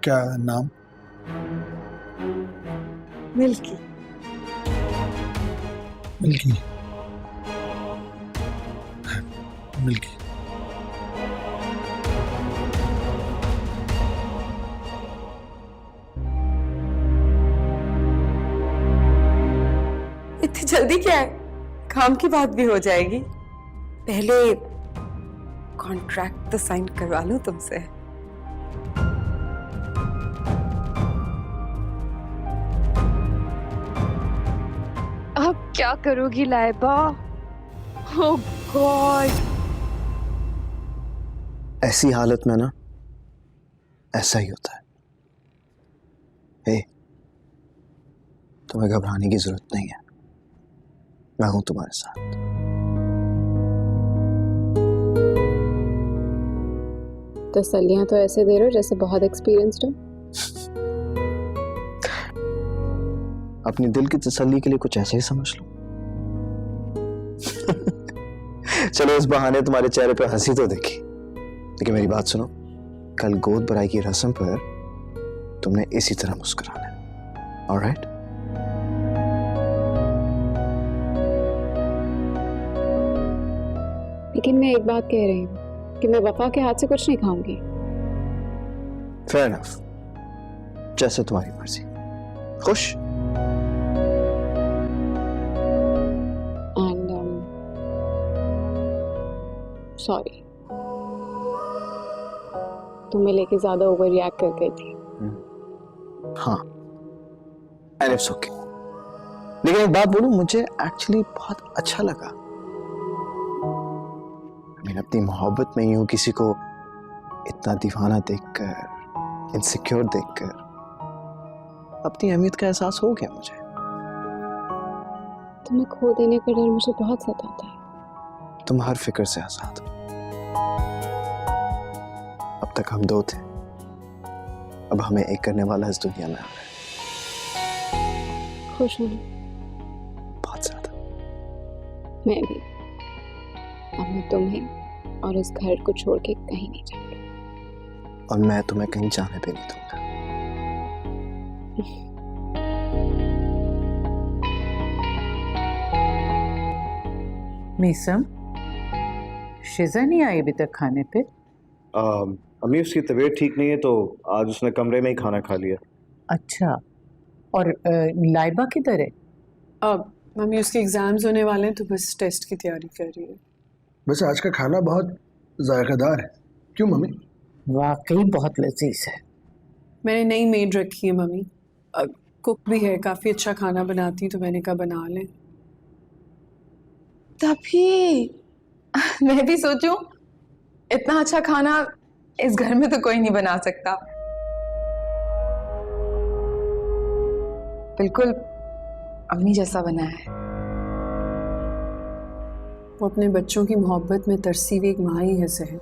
क्या नाम? मिल्की। मिल्की? मिल्की। इतनी जल्दी क्या है, काम की बात भी हो जाएगी। पहले कॉन्ट्रैक्ट तो साइन करवा लूं तुमसे। अब क्या करोगी लाइबा? ओह गॉड। ऐसी हालत में ना ऐसा ही होता है। हे, तुम्हें घबराने की जरूरत नहीं है, मैं हूं तुम्हारे साथ। तसल्लियां तो ऐसे दे रहे हो जैसे बहुत एक्सपीरियंस्ड हो। अपनी दिल की तसल्ली के लिए कुछ ऐसा ही समझ लो। चलो, इस बहाने तुम्हारे चेहरे पे हंसी तो देखी। लेकिन मेरी बात सुनो, कल गोद भराई की रस्म पर तुमने इसी तरह मुस्कुराना है। ऑलराइट? लेकिन मैं एक बात कह रही हूँ कि मैं वफा के हाथ से कुछ नहीं खाऊंगी। फेयर इनफ, जैसे तुम्हारी मर्जी। खुश? And sorry. तुम्हें लेके ज्यादा ओवर रिएक्ट कर गई थी। हाँ, एंड इट्स ओके। लेकिन एक बात बोलूं, मुझे एक्चुअली बहुत अच्छा लगा। अपनी मोहब्बत में यूं किसी को इतना दीवाना देखकर, इनसिक्योर देखकर अपनी अहमियत का एहसास हो गया मुझे। तुम्हें खो देने का डर मुझे बहुत सताता है। तुम हर फिक्र से आजाद हो। अब तक हम दो थे, अब हमें एक करने वाला इस दुनिया में आ रहा है। खुश हूँ बहुत ज्यादा। मैं भी। अब मैं तुम्हें और इस घर को छोड़ के कहीं नहीं जाऊंगी। और मैं तुम्हें कहीं जाने भी नहीं दूंगा। मीसम, शिजा नहीं आई अभी तक खाने पे? अम्मी उसकी तबीयत ठीक नहीं है तो आज उसने कमरे में ही खाना खा लिया। अच्छा, और लाइबा किधर है? अब मम्मी उसके एग्जाम्स होने वाले हैं तो बस टेस्ट की तैयारी कर रही है। वैसे आज का खाना बहुत जायकेदार है, क्यों मम्मी? वाकई बहुत लजीज है। मैंने नई मेड रखी है मम्मी, कुक भी है, काफ़ी अच्छा खाना बनाती तो मैंने कहा बना लें। तभी मैं भी सोचूं, इतना अच्छा खाना इस घर में तो कोई नहीं बना सकता। बिल्कुल अम्मी जैसा बना है। वो अपने बच्चों की मोहब्बत में तरसी हुई एक माँ ही है सहर।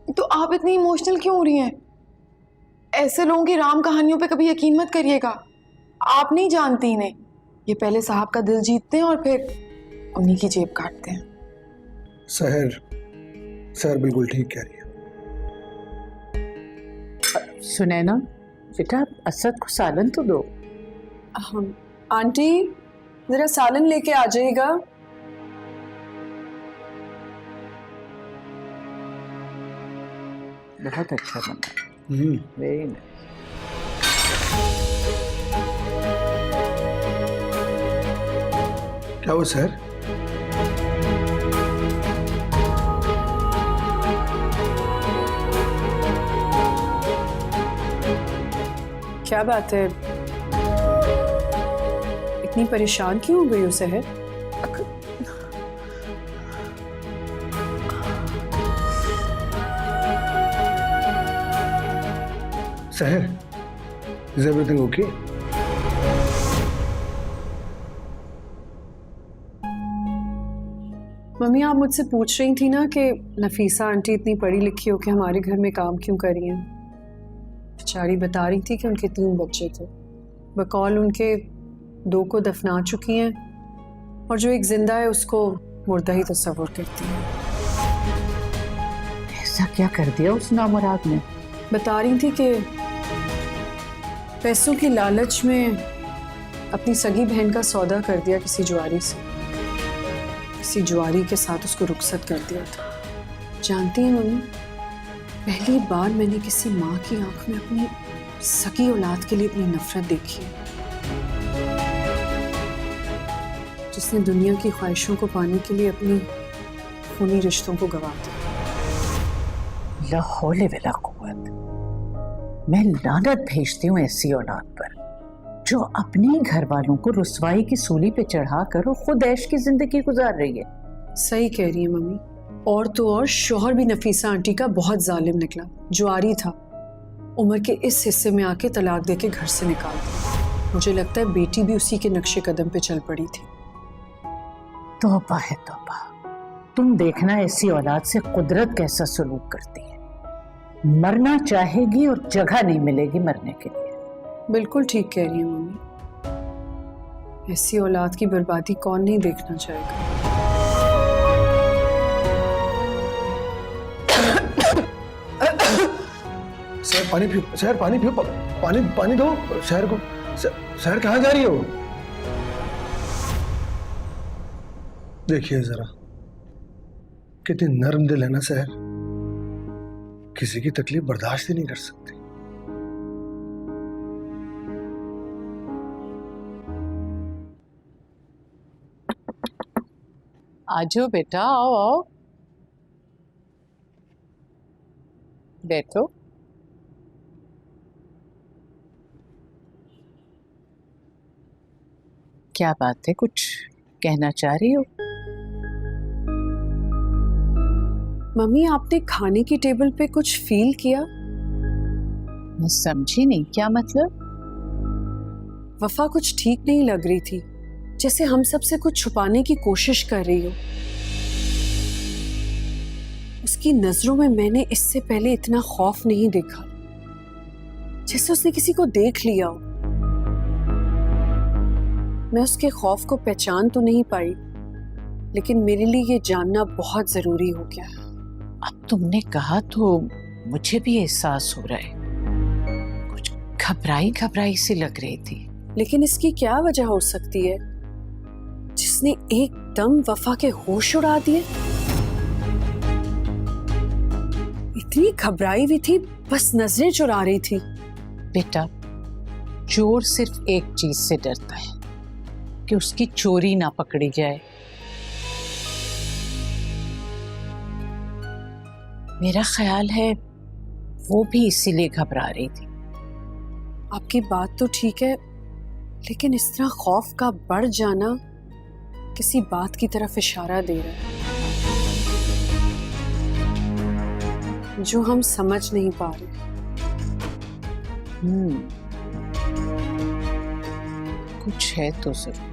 तो आप इतनी इमोशनल क्यों हो रही हैं? ऐसे लोगों की राम कहानियों पे कभी यकीन मत करिएगा। आप नहीं जानती इन्हें। ये पहले साहब का दिल जीतते हैं और फिर उन्हीं की जेब काटते हैं। सहर बिल्कुल ठीक कह रही है। सुनैना बेटा, असद को सालन तो दो। हम आंटी जरा सालन लेके आ जाइएगा। बहुत अच्छा बना, वेरी नाइस। क्या वो सर? क्या बात है, इतनी परेशान क्यों हो गई हो सहर? सहर, इज एवरीथिंग ओके? मम्मी आप मुझसे पूछ रही थी ना कि नफीसा आंटी इतनी पढ़ी लिखी हो के हमारे घर में काम क्यों कर रही हैं। बेचारी बता रही थी कि उनके 3 बच्चे थे, बकौल उनके 2 को दफना चुकी हैं और जो एक जिंदा है उसको मुर्दा ही तस्वुर करती है। ऐसा क्या कर दिया उस नामुराद ने? बता रही थी कि पैसों की लालच में अपनी सगी बहन का सौदा कर दिया किसी जुआरी से, किसी जुआरी के साथ उसको रुखसत कर दिया था। जानती हैं मम्मी, पहली बार मैंने किसी माँ की आंख में अपनी सगी औलाद के लिए अपनी नफरत देखी है, जिसने दुनिया की ख्वाहिशों को पाने के लिए अपनी खूनी रिश्तों को गवा दिया। ला हौले वला कुव्वत। मैं लानत भेजती हूँ ऐसी औलाद पर जो अपने घर वालों को रुसवाई की सूली पे चढ़ा कर और खुद ऐश की जिंदगी गुजार रही है। सही कह रही है मम्मी। और तो और शौहर भी नफीसा आंटी का बहुत जालिम निकला, जुआरी था। उम्र के इस हिस्से में आके तलाक देके घर से निकाल दिया। मुझे लगता है बेटी भी उसी के नक्शे कदम पे चल पड़ी थी। तौबा है तौबा। तुम देखना ऐसी औलाद से कुदरत कैसा सलूक करती है। मरना चाहेगी और जगह नहीं मिलेगी मरने के लिए। बिल्कुल ठीक कह रही है मम्मी। ऐसी औलाद की बर्बादी कौन नहीं देखना चाहेगा। शहर पानी पियो, शहर पानी पियो, पानी दो शहर को। शहर कहाँ जा रही हो? देखिए जरा कितनी नर्म दिल है ना शहर, किसी की तकलीफ बर्दाश्त ही नहीं कर सकती। आजो बेटा, आओ आओ। बैठो। क्या बात है, कुछ कहना चाह रही हो? मम्मी, आपने खाने की टेबल पे कुछ फील किया? मैं समझी नहीं, क्या मतलब? वफा कुछ ठीक नहीं लग रही थी, जैसे हम सबसे कुछ छुपाने की कोशिश कर रही हो। उसकी नजरों में मैंने इससे पहले इतना खौफ नहीं देखा, जैसे उसने किसी को देख लिया हो। मैं उसके खौफ को पहचान तो नहीं पाई, लेकिन मेरे लिए ये जानना बहुत जरूरी हो गया। अब तुमने कहा तो मुझे भी एहसास हो रहा है, कुछ घबराई घबराई सी लग रही थी। लेकिन इसकी क्या वजह हो सकती है जिसने एकदम वफा के होश उड़ा दिए? इतनी घबराई हुई थी, बस नजरें चुरा रही थी। बेटा, चोर सिर्फ एक चीज से डरता है कि उसकी चोरी ना पकड़ी जाए। मेरा ख्याल है वो भी इसीलिए घबरा रही थी। आपकी बात तो ठीक है, लेकिन इस तरह खौफ का बढ़ जाना किसी बात की तरफ इशारा दे रहा है जो हम समझ नहीं पा रहे। कुछ है तो जरूर।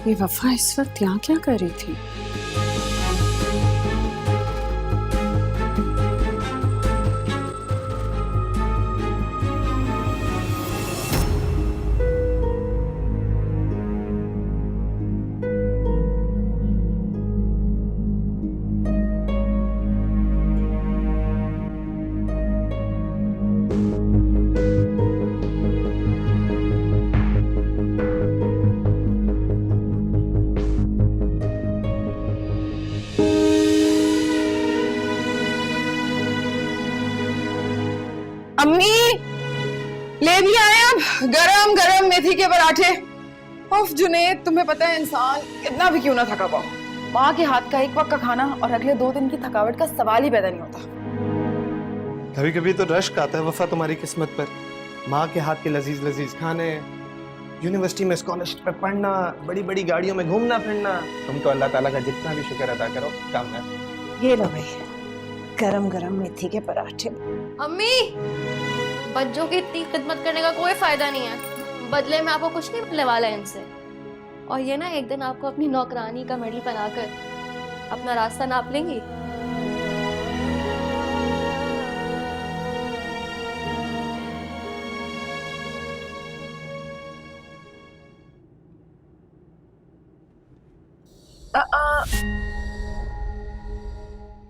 ये वफा इस वक्त यहाँ क्या कर रही थी? अम्मी, ले भी आए अब गरम गरम मेथी के पराठे। उफ जुनैद, तुम्हें पता है इंसान कितना भी क्यों ना थका पाओ, माँ के हाथ का एक वक्त का खाना और अगले 2 दिन की थकावट का सवाल ही पैदा नहीं होता। कभी कभी तो रश्क आता है वफा तुम्हारी किस्मत पर। माँ के हाथ के लजीज लजीज खाने, यूनिवर्सिटी में स्कॉलरशिप पे पढ़ना, बड़ी बड़ी गाड़ियों में घूमना फिरना। तुम तो अल्लाह ताला का जितना भी शुक्र अदा करो कम है। ये लो भाई, गरम गरम मेथी के पराठे। अम्मी, बच्चों की इतनी खिदमत करने का कोई फायदा नहीं है, बदले में आपको कुछ नहीं मिलने वाला है इनसे। और ये ना एक दिन आपको अपनी नौकरानी का मेडल पहनाकर अपना रास्ता नाप लेंगी।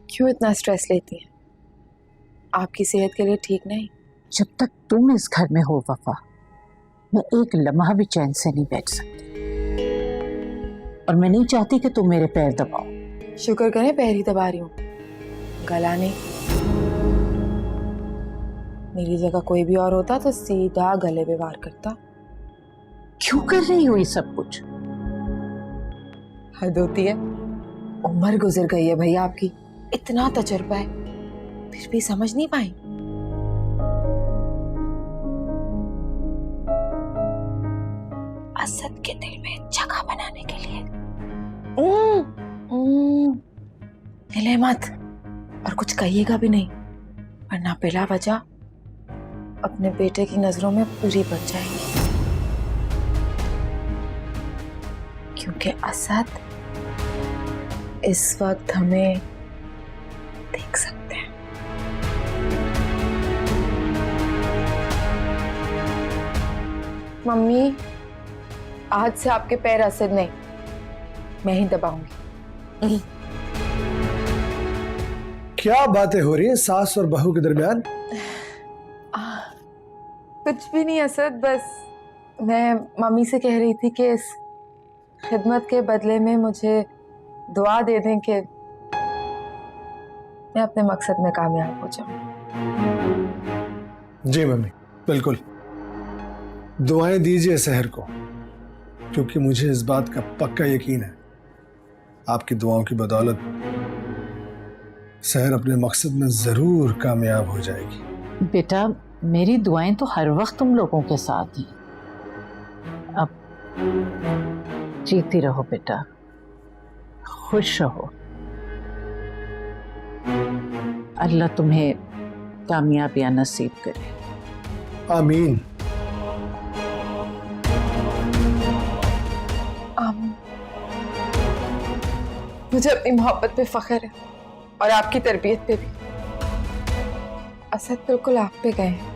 क्यों इतना स्ट्रेस लेती हैं? आपकी सेहत के लिए ठीक नहीं। जब तक तुम इस घर में हो वफा, मैं एक लम्हा भी चैन से नहीं बैठ सकती, और मैं नहीं चाहती कि तुम मेरे पैर दबाओ। शुक्र करें पैर ही दबा रही हूँ, गला नहीं। मेरी जगह कोई भी और होता तो सीधा गले पे वार करता। क्यों कर रही हो ये सब कुछ? हद होती है, उम्र गुजर गई है भैया आपकी, इतना तजुर्बा है, फिर भी समझ नहीं पाई। असद के दिल में जगह बनाने के लिए हिले मत, और कुछ कहिएगा भी नहीं, वरना बिला वजह अपने बेटे की नजरों में पूरी बन जाएंगी। क्योंकि असद इस वक्त हमें देख सकते हैं। मम्मी, आज से आपके पैर असद नहीं, मैं ही दबाऊंगी। क्या बातें हो रही हैं सास और बहू के दरमियान? कुछ भी नहीं असद, बस मैं मम्मी से कह रही थी कि इस खिदमत के बदले में मुझे दुआ दे दें कि मैं अपने मकसद में कामयाब हो जाऊं। जी मम्मी, बिल्कुल। दुआएं दीजिए सहर को, क्योंकि मुझे इस बात का पक्का यकीन है आपकी दुआओं की बदौलत सहर अपने मकसद में जरूर कामयाब हो जाएगी। बेटा, मेरी दुआएं तो हर वक्त तुम लोगों के साथ हैं। अब जीती रहो बेटा, खुश रहो। अल्लाह तुम्हें कामयाबियां नसीब करे। आमीन। मुझे अपनी मोहब्बत पे फख्र है और आपकी तरबियत पे भी। असद बिल्कुल आप पे गए हैं।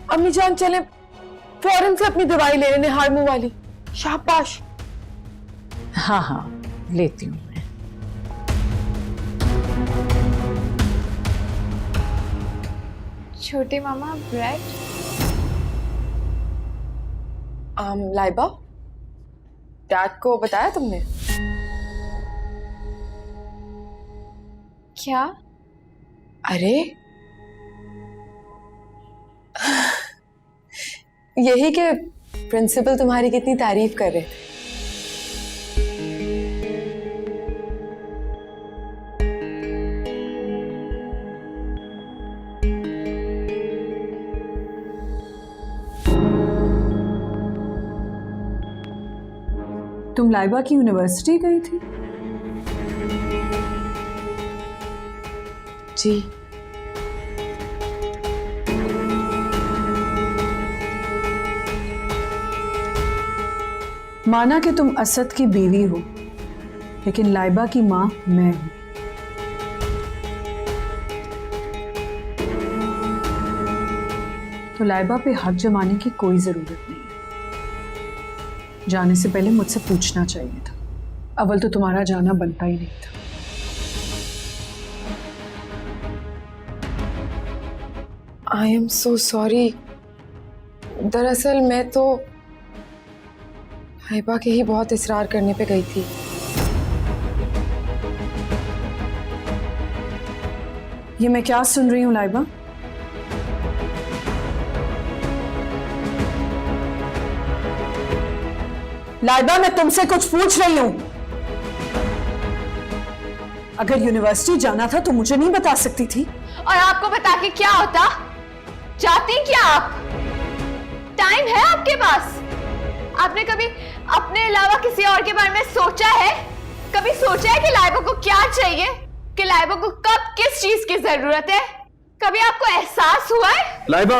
अम्मी जान चले फौरन से अपनी दवाई ले लेने, हाड़ मुंह वाली। शाबाश। हाँ हाँ, लेती हूँ मैं। छोटे मामा ब्रेड। लाइबा, डैड को बताया तुमने? क्या? अरे यही कि प्रिंसिपल तुम्हारी कितनी तारीफ कर रहे थे। तुम लाइबा की यूनिवर्सिटी गई थी? जी। माना कि तुम असद की बीवी हो, लेकिन लाइबा की मां मैं हूं। तो लाइबा पे हक जमाने की कोई जरूरत नहीं है। जाने से पहले मुझसे पूछना चाहिए था। अव्वल तो तुम्हारा जाना बनता ही नहीं था। I am so sorry. दरअसल मैं तो लाइबा के ही बहुत इसरार करने पे गई थी। ये मैं क्या सुन रही हूं लाइबा? लाइबा, मैं तुमसे कुछ पूछ रही हूं। अगर यूनिवर्सिटी जाना था तो मुझे नहीं बता सकती थी? और आपको बता के क्या होता? चाहती क्या आप? टाइम है आपके पास? आपने कभी अपने अलावा किसी और के बारे में सोचा है? कभी सोचा है कि लाइबा को क्या चाहिए, कि लाइबा को कब किस चीज की जरूरत है? कभी आपको एहसास हुआ है? लाइबा,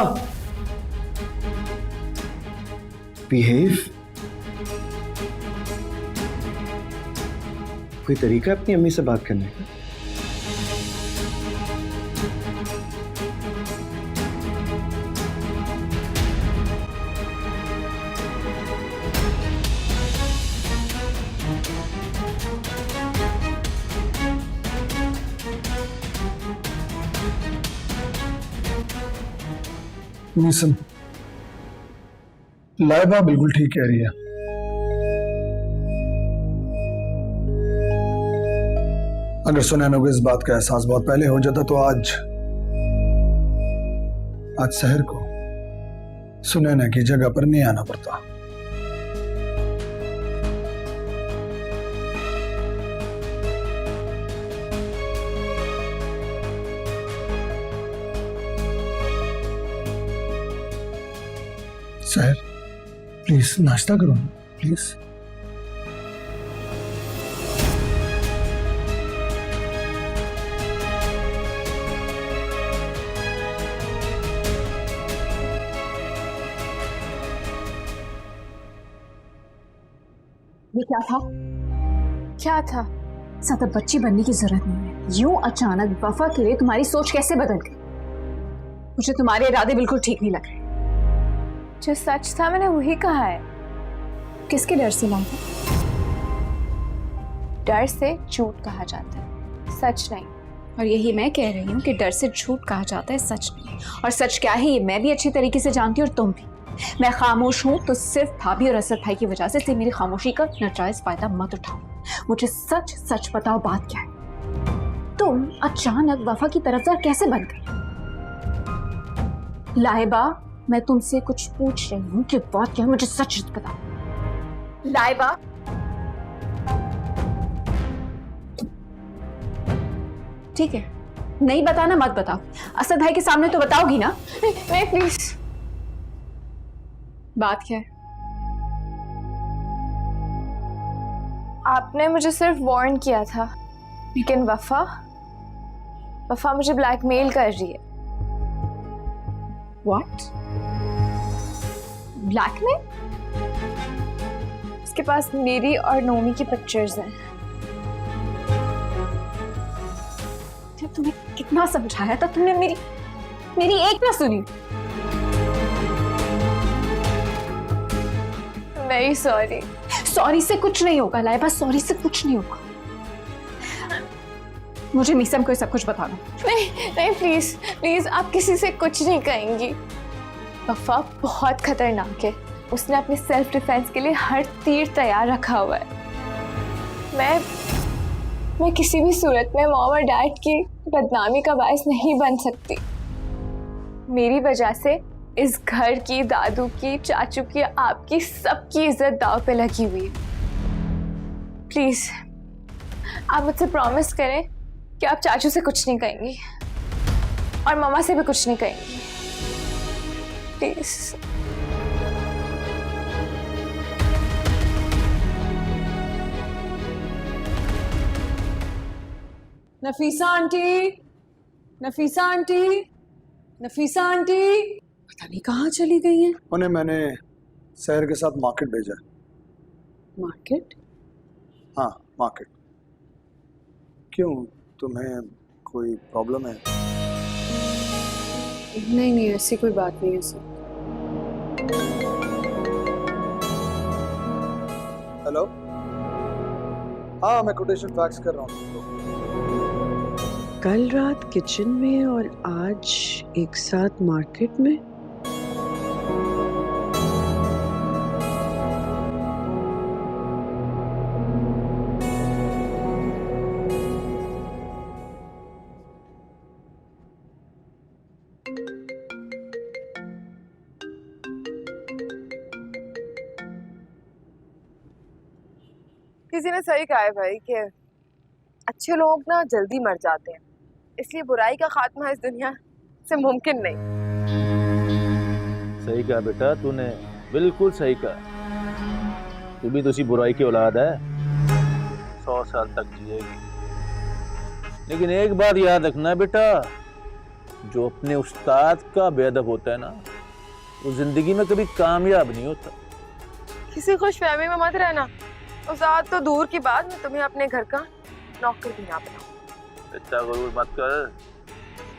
बिहेव। कोई तरीका अपनी अम्मी से बात करने का? मीसम, लाइबा बिल्कुल ठीक कह रही है। अगर सुनैना को इस बात का एहसास बहुत पहले हो जाता तो आज सहर को सुनैना की जगह पर नहीं आना पड़ता। सहर, प्लीज नाश्ता करो, प्लीज। ये क्या था? क्या था? ज्यादा बच्ची बनने की जरूरत नहीं है। यूं अचानक वफा के लिए तुम्हारी सोच कैसे बदल गई? मुझे तुम्हारे इरादे बिल्कुल ठीक नहीं लग रहे। जो सच था मैंने वही कहा है। किसके डर से लाइबा? डर से झूठ कहा जाता है, सच नहीं। और यही मैं कह रही हूँ कि डर से झूठ कहा जाता है, सच नहीं। और सच क्या है ये मैं भी अच्छी तरीके से जानती हूँ और तुम भी। मैं खामोश हूँ तो सिर्फ भाभी और असद भाई की वजह से। मेरी खामोशी का नाजायज फायदा मत उठाओ। मुझे सच सच बताओ, बात क्या है? तुम अचानक वफा की तरफदार कैसे बन गई? लाइबा, मैं तुमसे कुछ पूछ रही हूँ कि बात क्या है, मुझे सच सच बताओ। लाइबा, ठीक है, नहीं बताना मत बताओ। असद भाई के सामने तो बताओगी ना? नहीं प्लीज। बात क्या है? आपने मुझे सिर्फ वार्न किया था, लेकिन वफा मुझे ब्लैकमेल कर रही है। व्हाट? ब्लैकमेल? उसके पास मेरी और नोमी की पिक्चर्स हैं। जब तुम्हें कितना समझाया था, तुमने मेरी एक ना सुनी। Very sorry. सॉरी से कुछ नहीं होगा लाइबा, सॉरी से कुछ नहीं होगा। मुझे मीसम को सब कुछ बता दो। नहीं प्लीज प्लीज, आप किसी से कुछ नहीं कहेंगी। वफा बहुत खतरनाक है, उसने अपने सेल्फ डिफेंस के लिए हर तीर तैयार रखा हुआ है। मैं किसी भी सूरत में मॉम और डैड की बदनामी का बायस नहीं बन सकती। मेरी वजह से इस घर की, दादू की, चाचू की, आपकी, सबकी इज्जत दांव पे लगी हुई है। प्लीज आप मुझसे प्रॉमिस करें कि आप चाचू से कुछ नहीं कहेंगी और मामा से भी कुछ नहीं कहेंगी, please. Nafisa aunty, Nafisa aunty, Nafisa aunty, पता नहीं कहाँ चली गई हैं। उन्हें मैंने शहर के साथ मार्केट भेजा। मार्केट? हाँ, मार्केट। क्यों, तुम्हें कोई प्रॉब्लम है? नहीं, ऐसी कोई बात नहीं है सर। हेलो, हाँ मैं कोटेशन फैक्स कर रहा हूँ। कल रात किचन में और आज एक साथ मार्केट में? किसी ने सही कहा है भाई कि अच्छे लोग ना जल्दी मर जाते हैं, इसलिए बुराई का खात्मा इस दुनिया से मुमकिन नहीं। सही कहा बेटा, तूने बिल्कुल सही कहा। तू भी तो उसी बुराई की औलाद है, 100 साल तक जिएगी। लेकिन एक बात याद रखना बेटा, जो अपने उस्ताद का बेअदब होता है ना, वो जिंदगी में कभी कामयाब नहीं होता। किसी खुशफहमी में मत रहना। उस्ताद तो दूर की बात, मैं तुम्हें अपने घर का नौकर भी ना बनाऊं। इतना गरूर मत कर,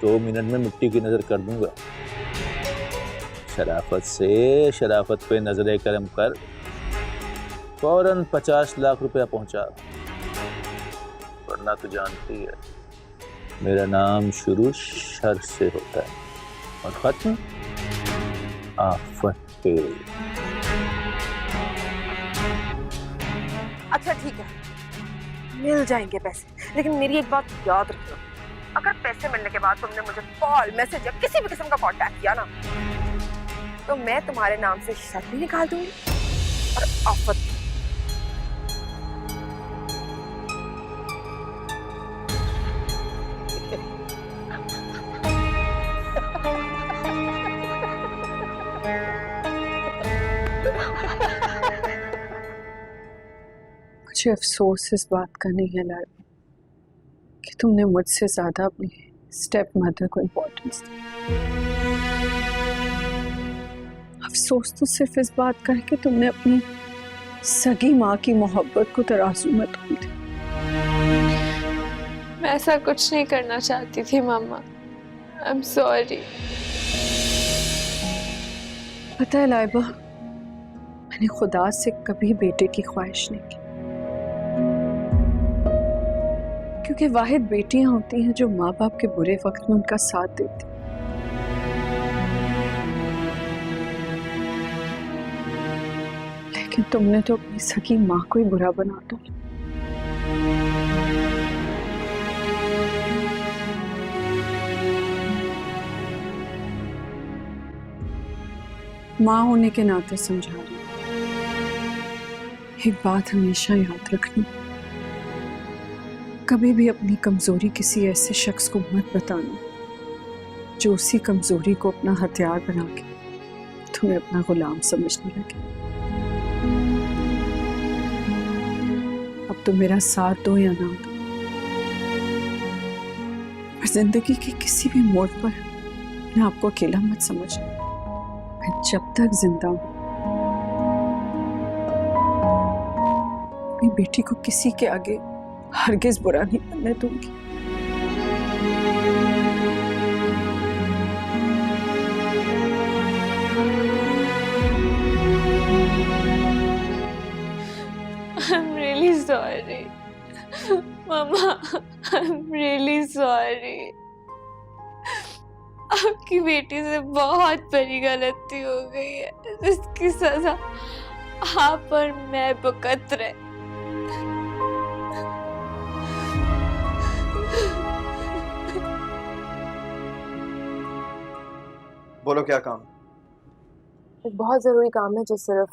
2 मिनट में मिट्टी की नजर कर दूंगा। शराफत से शराफत पे नजरे करम कर, फौरन 50 लाख रुपया पहुंचा, वरना तो जानती है मेरा नाम शुरू शर से होता है और खत्म आफत पे। अच्छा ठीक है, मिल जाएंगे पैसे, लेकिन मेरी एक बात याद रखना, अगर पैसे मिलने के बाद तुमने मुझे कॉल, मैसेज या किसी भी किस्म का कांटेक्ट किया ना, तो मैं तुम्हारे नाम से शर्त भी निकाल दूंगी और आफत। मुझे अफसोस इस बात का नहीं है लाइबा कि तुमने मुझसे ज्यादा अपनी स्टेप मदर को इम्पोर्टेंस दी। अफसोस तो सिर्फ इस बात का है कि तुमने अपनी सगी माँ की मोहब्बत को तराजू में तोल दी। मैं ऐसा कुछ नहीं करना चाहती थी मामा, आई एम सॉरी। पता है लाइबा, मैंने खुदा से कभी बेटे की ख्वाहिश नहीं की, क्योंकि वाहिद बेटियां होती हैं जो माँ बाप के बुरे वक्त में उनका साथ देती। लेकिन तुमने तो अपनी सगी माँ को ही बुरा बना डाला। माँ होने के नाते समझा रही हूँ, एक बात हमेशा याद रखनी, कभी भी अपनी कमजोरी किसी ऐसे शख्स को मत बताना जो उसी कमजोरी को अपना हथियार बना के तुम्हें अपना गुलाम समझने लगे। अब तो मेरा साथ दो या ना दो, पर जिंदगी के किसी भी मोड़ पर मैं आपको अकेला मत समझना। मैं जब तक जिंदा हूं अपनी बेटी को किसी के आगे हरगिज बुरा नहीं बनने दूंगी। I'm really sorry. Mama, I'm really sorry. आपकी बेटी से बहुत बड़ी गलती हो गई है, जिसकी सजा आप और मैं भुगत रहे। बोलो क्या काम? एक बहुत जरूरी काम है जो सिर्फ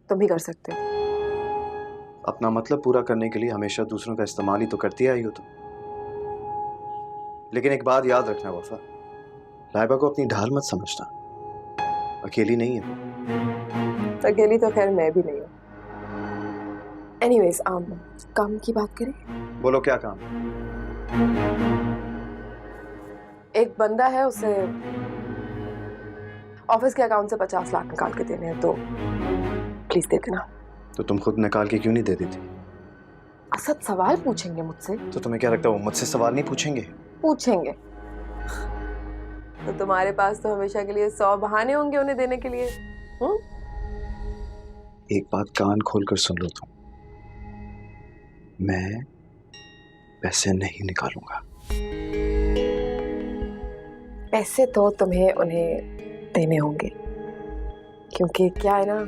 तुम ही कर सकते हो। अपना मतलब पूरा करने के लिए हमेशा दूसरों का इस्तेमाल ही तो करती आई हो तुम। लेकिन एक बात याद रखना वफा, लाइबा को अपनी ढाल मत समझना, अकेली नहीं है। अकेली तो खैर मैं भी नहीं हूँ। एनीवेज, काम की बात करें। बोलो क्या काम? एक बंदा है, उसे ऑफिस के अकाउंट से 50 लाख निकाल के देने हैं, तो प्लीज दे देना। तो तुम खुद निकाल के क्यों नहीं दे देती? असद सवाल पूछेंगे मुझसे। तो तुम्हें क्या लगता है वो मुझसे सवाल नहीं पूछेंगे? पूछेंगे। तो तुम्हारे पास तो हमेशा के लिए 100 बहाने होंगे उन्हें देने के लिए। एक बात कान खोल कर सुन लो तुम, मैं पैसे नहीं निकालूंगा। पैसे तो तुम्हें उन्हें देने होंगे, क्योंकि क्या है ना,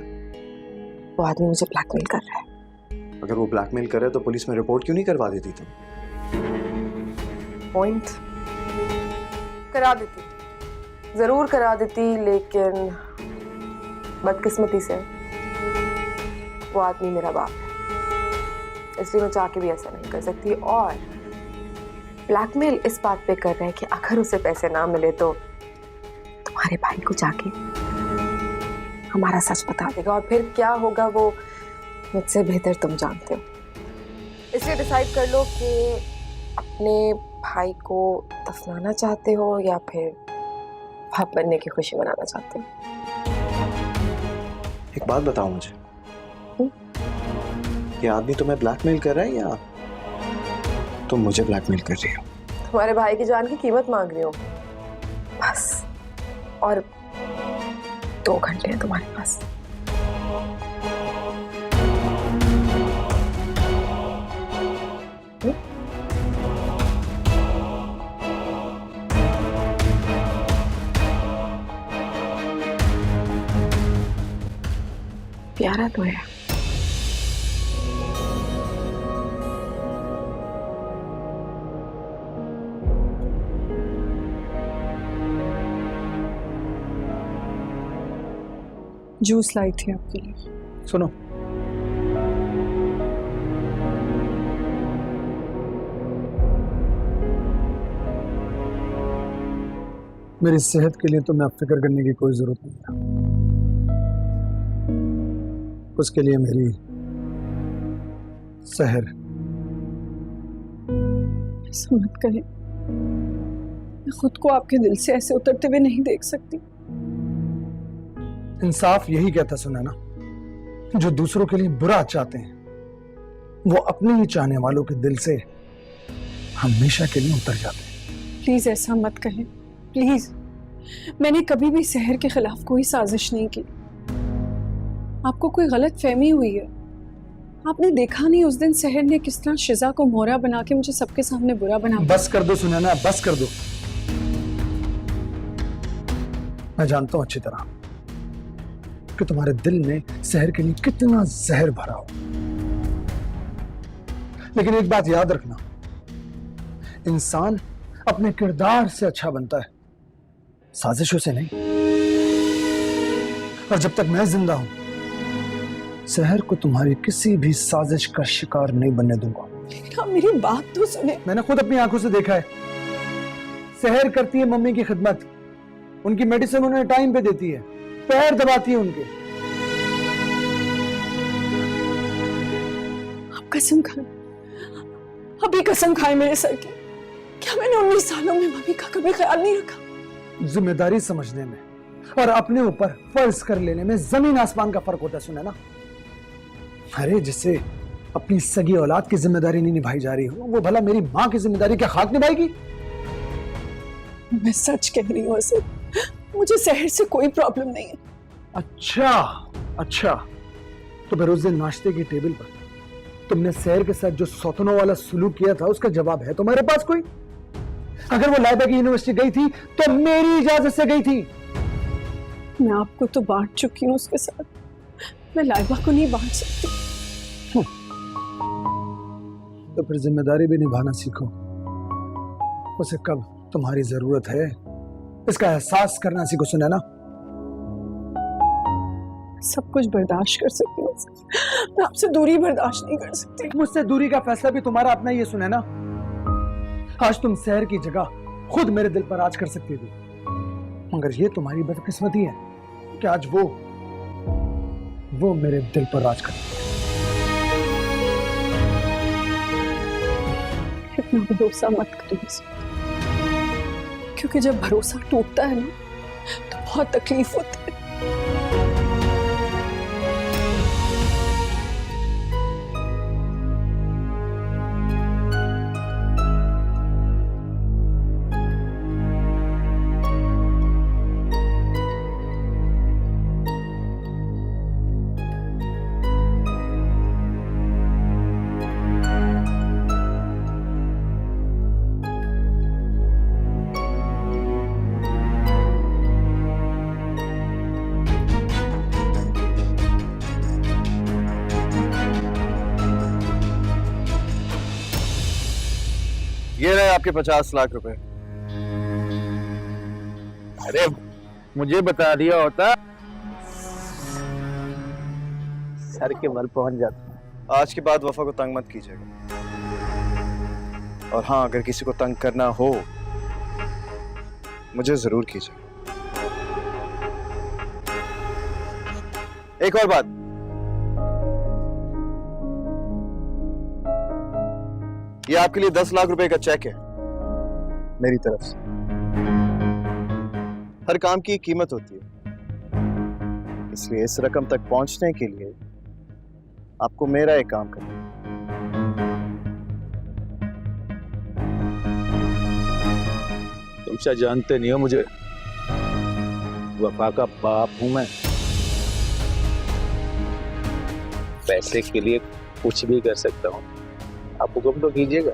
वो आदमी मुझे ब्लैकमेल कर रहा है। अगर वो ब्लैकमेल कर रहा है तो पुलिस में रिपोर्ट क्यों नहीं करवा देती तुम? पॉइंट करा देती, जरूर करा देती, लेकिन बदकिस्मती से वो आदमी मेरा बाप है, इसलिए मैं चाह के भी ऐसा नहीं कर सकती। और ब्लैकमेल इस बात पे कर रहे हैं कि अगर उसे पैसे ना मिले तो तुम्हारे भाई को जाके हमारा सच बता देगा, और फिर क्या होगा वो मुझसे बेहतर तुम जानते हो। इसलिए डिसाइड कर लो कि अपने भाई को दफनाना चाहते हो या फिर बाप बनने की खुशी मनाना चाहते हो। एक बात बताओ मुझे, ये आदमी तुम्हें ब्लैकमेल कर रहा है या तुम मुझे ब्लैकमेल कर रही हो? तुम्हारे भाई की जान की कीमत मांग रही हो बस, और 2 घंटे हैं तुम्हारे पास। प्यारा तो है। जूस लाई थी आपके लिए। सुनो, मेरी सेहत के लिए तो मैं अब फिक्र करने की कोई जरूरत नहीं है। उसके लिए मेरी सहर। ऐसा मत कहें, मैं खुद को आपके दिल से ऐसे उतरते हुए नहीं देख सकती। इंसाफ यही कहता सुना ना, जो दूसरों के लिए बुरा चाहते हैं वो अपने ही चाहने वालों के दिल से हमेशा के लिए उतर जाते हैं। प्लीज ऐसा मत कहें, प्लीज। मैंने कभी भी सहर के खिलाफ कोई साजिश नहीं की। आपको कोई गलत फहमी हुई है। आपने देखा नहीं उस दिन सहर ने किस तरह शिजा को मोहरा बना के मुझे सबके सामने बुरा बना। बस कर दो सुनैना, बस कर दो। मैं जानता हूं अच्छी तरह कि तुम्हारे दिल में सहर के लिए कितना जहर भरा हो, लेकिन एक बात याद रखना, इंसान अपने किरदार से अच्छा बनता है, साजिशों से नहीं। और जब तक मैं जिंदा हूं, शहर को तुम्हारी किसी भी साजिश का शिकार नहीं बनने दूंगा। लेकिन आप मेरी बात तो सुने। मैंने खुद अपनी आंखों से देखा है, शहर करती है मम्मी की खिदमत, उनकी मेडिसिन उन्हें टाइम पे देती है, पैर दबाती है उनके। आप कसम खाए, अभी कसम खाए मेरे सर की, क्या मैंने 19 सालों में मम्मी का कभी ख्याल नहीं रखा? जिम्मेदारी समझने में और अपने ऊपर फर्ज कर लेने में जमीन आसमान का फर्क होता है, सुने ना। अरे जिसे अपनी सगी औलाद की जिम्मेदारी नहीं निभाई जा रही हो, वो भला मेरी माँ की जिम्मेदारी क्या खाक निभाएगी? मैं सच कह रही हूँ असद, मुझे शहर से कोई प्रॉब्लम नहीं है। अच्छा, तो फिर उस दिन नाश्ते की टेबल पर तुमने शहर के साथ जो सौतनों वाला सुलूक किया था, उसका जवाब है तुम्हारे पास कोई? अगर वो लाइबा की यूनिवर्सिटी गई थी तो मेरी इजाजत से गई थी। मैं आपको तो बांट चुकी हूँ उसके साथ, मैं लाइबा को नहीं बांट सकती। तो फिर जिम्मेदारी भी निभाना सीखो। उसे कब तुम्हारी जरूरत है इसका एहसास करना सीखो, सुना ना। सब कुछ बर्दाश्त कर सकती हूँ, मैं आपसे दूरी बर्दाश्त नहीं कर सकती। मुझसे दूरी का फैसला भी तुम्हारा अपना, ये सुना ना। आज तुम शहर की जगह खुद मेरे दिल पर राज कर सकती थी, मगर ये तुम्हारी बदकिस्मती है कि आज वो मेरे दिल पर राज करती है। इतना भरोसा मत करिए, क्योंकि जब भरोसा टूटता है ना तो बहुत तकलीफ होती है। ये रहे आपके 50 लाख रुपए। अरे मुझे बता दिया होता, सर के बल पहुंच जाता। आज के बाद वफा को तंग मत कीजिएगा, और हाँ, अगर किसी को तंग करना हो मुझे जरूर कीजिएगा। एक और बात, ये आपके लिए 10 लाख रुपए का चेक है मेरी तरफ से। हर काम की एक कीमत होती है, इसलिए इस रकम तक पहुंचने के लिए आपको मेरा एक काम करना है। तुम शायद जानते नहीं हो, मुझे वफा का बाप हूं मैं। पैसे के लिए कुछ भी कर सकता हूं, आप हुक्म तो कीजिएगा।